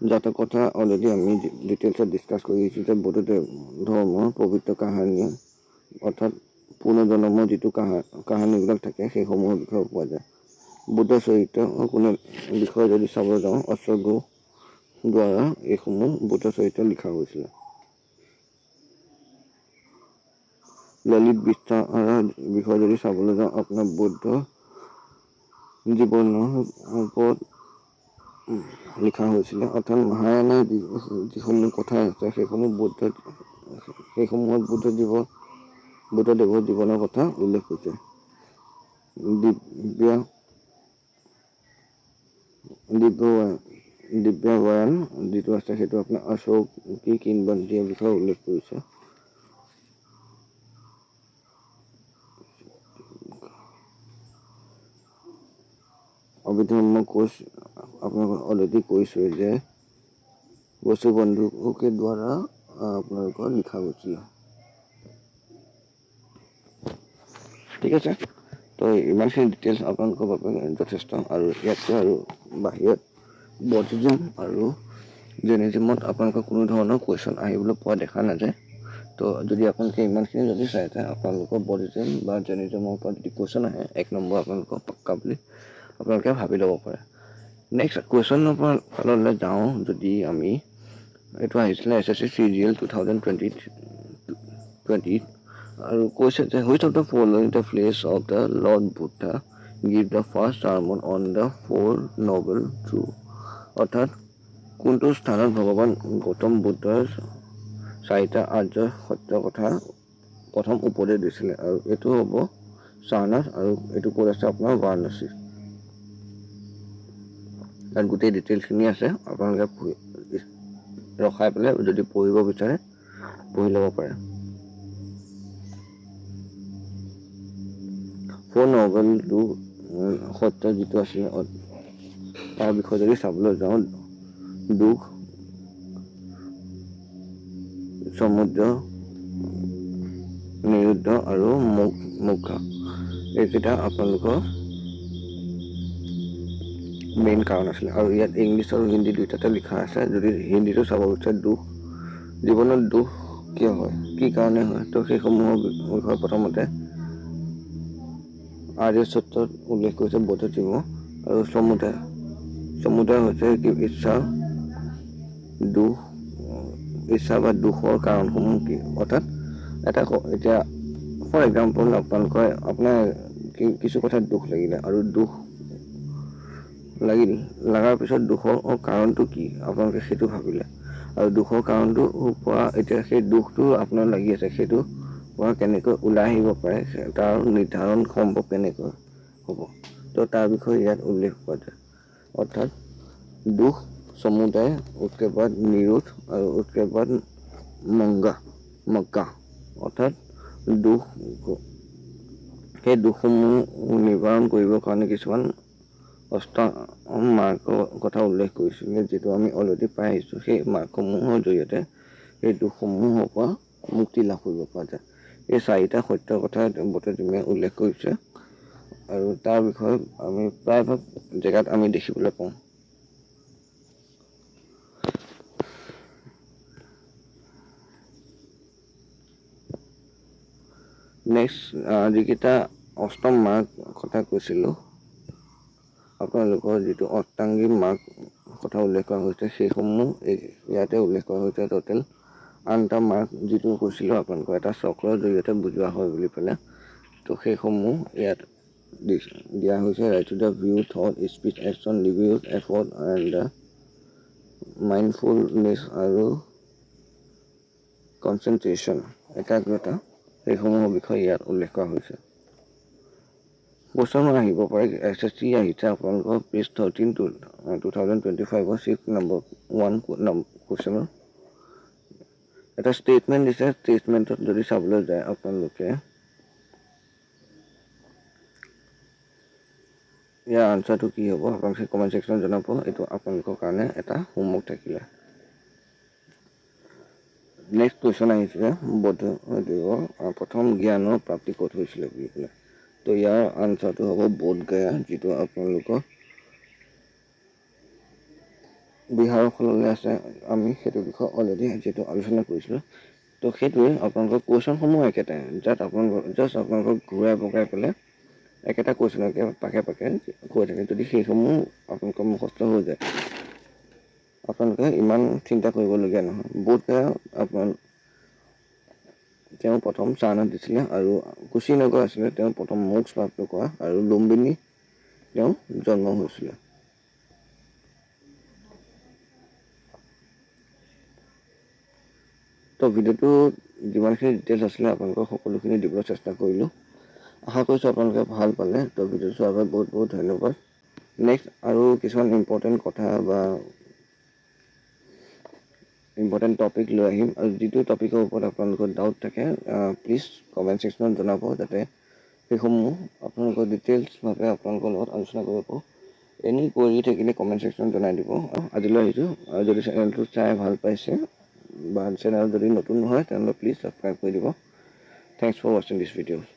জাতক কথা অলৰেডি আমি ডিটেইলছত ডিছকাছ কৰি আহিছোঁ যে বৌদ্ধ ধৰ্মৰ পবিত্ৰ কাহিনী অৰ্থাৎ পুনৰ্জন্মৰ যিটো কাহিনীবিলাক থাকে সেইসমূহৰ বিষয়ে পোৱা যায়। বুদ্ধ চৰিত্ৰ কোনো বিষয়ে যদি চাবলৈ যাওঁ অশ্বঘোষ দ্বাৰা এইসমূহ বুদ্ধ চৰিত্ৰ লিখা হৈছিলে। ললিত বিস্তাৰৰ বিষয়ে যদি চাবলৈ যাওঁ আপোনাৰ বুদ্ধ জীৱনৰ ওপৰত লিখা হৈছিলে। অৰ্থাৎ মহায়ানৰ যিসমূহ কথা আছে সেইসমূহত বুদ্ধদেৱৰ জীৱনৰ কথা উল্লেখ কৰিছে। দিব্যাবয়ন যিটো আছে সেইটো আপোনাৰ অশোকী কিংবদন্তীৰ বিষয়ে উল্লেখ কৰিছে। অভিধৰ্ম কোষ আপোনালোকক অলৰেডি কৈছোঁ যে বসুবন্ধুকে দ্বাৰা আপোনালোকৰ লিখা গৈছিলে। ঠিক আছে, তো ইমানখিনি ডিটেইলছ আপোনালোকৰ বাবে যথেষ্ট। আৰু ইয়াতকৈ আৰু বাহিৰত বুদ্ধিজম আৰু জেনিজমত আপোনালোকৰ কোনো ধৰণৰ কুৱেশ্যন আহিবলৈ পোৱা দেখা নাযায়। তো যদি আপোনালোকে ইমানখিনি যদি চাই যায় আপোনালোকৰ বুদ্ধিজম বা জেনিজমৰ ওপৰত যদি কুৱেশ্যন আহে 1 নম্বৰ আপোনালোকৰ পাক্কা বুলি আপোনালোকে ভাবি ল'ব পাৰে। নেক্সট কুৱেশ্যনৰ ফাললৈ যাওঁ যদি আমি, এইটো আহিছিলে SSC CGL 2020 আৰু কৈছে যে which of the following the place of the Lord Buddha give the first sermon on the Four Noble Truths, অৰ্থাৎ কোনটো স্থানত ভগৱান গৌতম বুদ্ধৰ 4টা আৰ্য সত্য কথা প্ৰথম উপদেশ দিছিলে। আৰু এইটো হ'ব সাৰনাথ আৰু এইটো ক'ত আছে আপোনাৰ বাৰাণসী। তাত গোটেই ডিটেইলছখিনি আছে, আপোনালোকে ৰখাই পেলাই যদি পঢ়িব বিচাৰে পঢ়ি ল'ব পাৰে। ফ'ৰ নবেল সত্য যিটো আছিলে তাৰ বিষয়ে যদি চাবলৈ যাওঁ দুখ, সমুদ্ৰ, নিৰুদ্ধ আৰু মোক্ষ এইকেইটা আপোনালোকৰ মেইন কাৰণ আছিলে। আৰু ইয়াত ইংলিছ আৰু হিন্দী দুয়োটাতে লিখা আছে। যদি হিন্দীটো চাব বিচাৰে দুখ, জীৱনত দুখ কিয় হয়, কি কাৰণে হয়, তো সেইসমূহৰ বিষয়ে প্ৰথমতে আৰ্য সূত্ৰত উল্লেখ কৰিছে বুদ্ধদেৱ। আৰু সমুদায় হৈছে কি ইচ্ছা বা দুখৰ কাৰণসমূহ কি, অৰ্থাৎ এতিয়া ফৰ এক্সাম্পল আপোনাৰ কিছু কথাত দুখ লাগিলে আৰু দুখ লগাৰ পিছত দুখৰ কাৰণটো কি আপোনালোকে সেইটো ভাবিলে আৰু দুখৰ কাৰণটো পৰা এতিয়া সেই দুখটো আপোনাৰ লাগি আছে সেইটো পৰা কেনেকৈ ওলাই আহিব পাৰে তাৰ নিৰ্ধাৰণ সম্ভৱ কেনেকৈ হ'ব, তো তাৰ বিষয়ে ইয়াত উল্লেখ পোৱা যায়। অৰ্থাৎ দুখ সমুদায়, उसके बाद निरोध আৰু उसके बाद মক্কা, অৰ্থাৎ দুখ সেই দুখসমূহ নিবাৰণ কৰিবৰ কাৰণে কিছুমান মাৰ্কৰ কথা উল্লেখ কৰিছিলে যিটো আমি অলৰেডি পাই আহিছোঁ। সেই মাৰ্কসমূহৰ জৰিয়তে সেই দুখসমূহৰ পৰা মুক্তি লাভ কৰিব পৰা যায়। এই 4টা সত্য কথা বুদ্ধদেৱে উল্লেখ কৰিছে আৰু তাৰ বিষয়ে আমি প্ৰায়ভাগ জেগাত আমি দেখিবলৈ পাওঁ। নেক্সট যিকেইটা অষ্টম মাৰ্ক কথা কৈছিলোঁ আপোনালোকৰ যিটো অষ্টাংগিক মাৰ্ক কথা উল্লেখ কৰা হৈছে সেইসমূহ ইয়াতে উল্লেখ কৰা হৈছে। টোটেল 8টা মাৰ্ক যিটো কৈছিলোঁ আপোনালোকৰ এটা চক্ৰৰ জৰিয়তে বুজোৱা হয় বুলি পেলাই, তো সেইসমূহ ইয়াত দিয়া হৈছে right to the view thought speech action reviews effort and mindfulness আৰু কনচেনট্ৰেশ্যন একাগ্ৰতা সেইসমূহৰ বিষয়ে ইয়াত উল্লেখ কৰা হৈছে। কুৱেশ্যন আহিব পাৰে SSC আহিছে আপোনালোকৰ পেজ 13 2025 6 নম্বৰ 1 কুৱেশ্যনৰ এটা ষ্টেটমেণ্ট দিছে। ষ্টেটমেণ্টত যদি চাবলৈ যায় আপোনালোকে ইয়াৰ আনচাৰটো কি হ'ব আপোনালোকে কমেণ্ট ছেকশ্যনত জনাব। এইটো আপোনালোকৰ কাৰণে এটা হোমৱৰ্ক থাকিলে। নেক্সট কুৱেশ্যন আহিছিলে বুদ্ধদেৱৰ প্ৰথম জ্ঞানৰ প্ৰাপ্তি ক'ত হৈছিলে বুলি ক'লে। তো ইয়াৰ আনচাৰটো হ'ব বোধগয়া, যিটো আপোনালোকৰ বিহাৰৰ ফাললৈ আছে। আমি সেইটো বিষয়ে অলৰেডি যিহেতু আলোচনা কৰিছিলোঁ। তো সেইটোৱে আপোনালোকৰ কুৱেশ্যনসমূহ একেটাই, আপোনালোকক ঘূৰাই পকাই পেলাই একেটা কুৱেশ্যনকে পাকে কৈ থাকে। যদি সেইসমূহ আপোনালোকৰ মুখস্থ হৈ যায় আপোনালোকে ইমান চিন্তা কৰিবলগীয়া নহয়। বোধগয়া তেওঁ প্ৰথম চাৰণত দিছিলে আৰু কুশীনগৰ আছিলে তেওঁ প্ৰথম মোক্ষ প্ৰাপ্ত কৰা আৰু লুম্বিনী তেওঁ জন্ম হৈছিলে। তো ভিডিঅ'টো যিমানখিনি ডিটেইলছ আছিলে আপোনালোকক সকলোখিনি দিবলৈ চেষ্টা কৰিলোঁ। আশা কৰিছোঁ আপোনালোকে ভাল পালে। তো ভিডিঅ'টো চোৱাৰ বাবে বহুত বহুত ধন্যবাদ। নেক্সট আৰু কিছুমান ইম্পৰ্টেণ্ট কথা বা ইম্পৰ্টেণ্ট টপিক লৈ আহিম আৰু যিটো টপিকৰ ওপৰত আপোনালোকৰ ডাউট থাকে প্লিজ কমেণ্ট ছেকশ্যনত জনাব, যাতে সেইসমূহ আপোনালোকৰ ডিটেইলছভাৱে আপোনালোকৰ লগত আলোচনা কৰিব পাৰোঁ। এনি কুৱেৰি থাকিলে কমেণ্ট ছেকশ্যনত জনাই দিব। আজিলৈ আহিছোঁ। আৰু যদি চেনেলটো চাই ভাল পাইছে বা চেনেল যদি নতুন হয় তেনেহ'লে প্লিজ ছাবস্ক্ৰাইব কৰি দিব। থেংকছ ফৰ ৱাচিং দিছ ভিডিঅ'।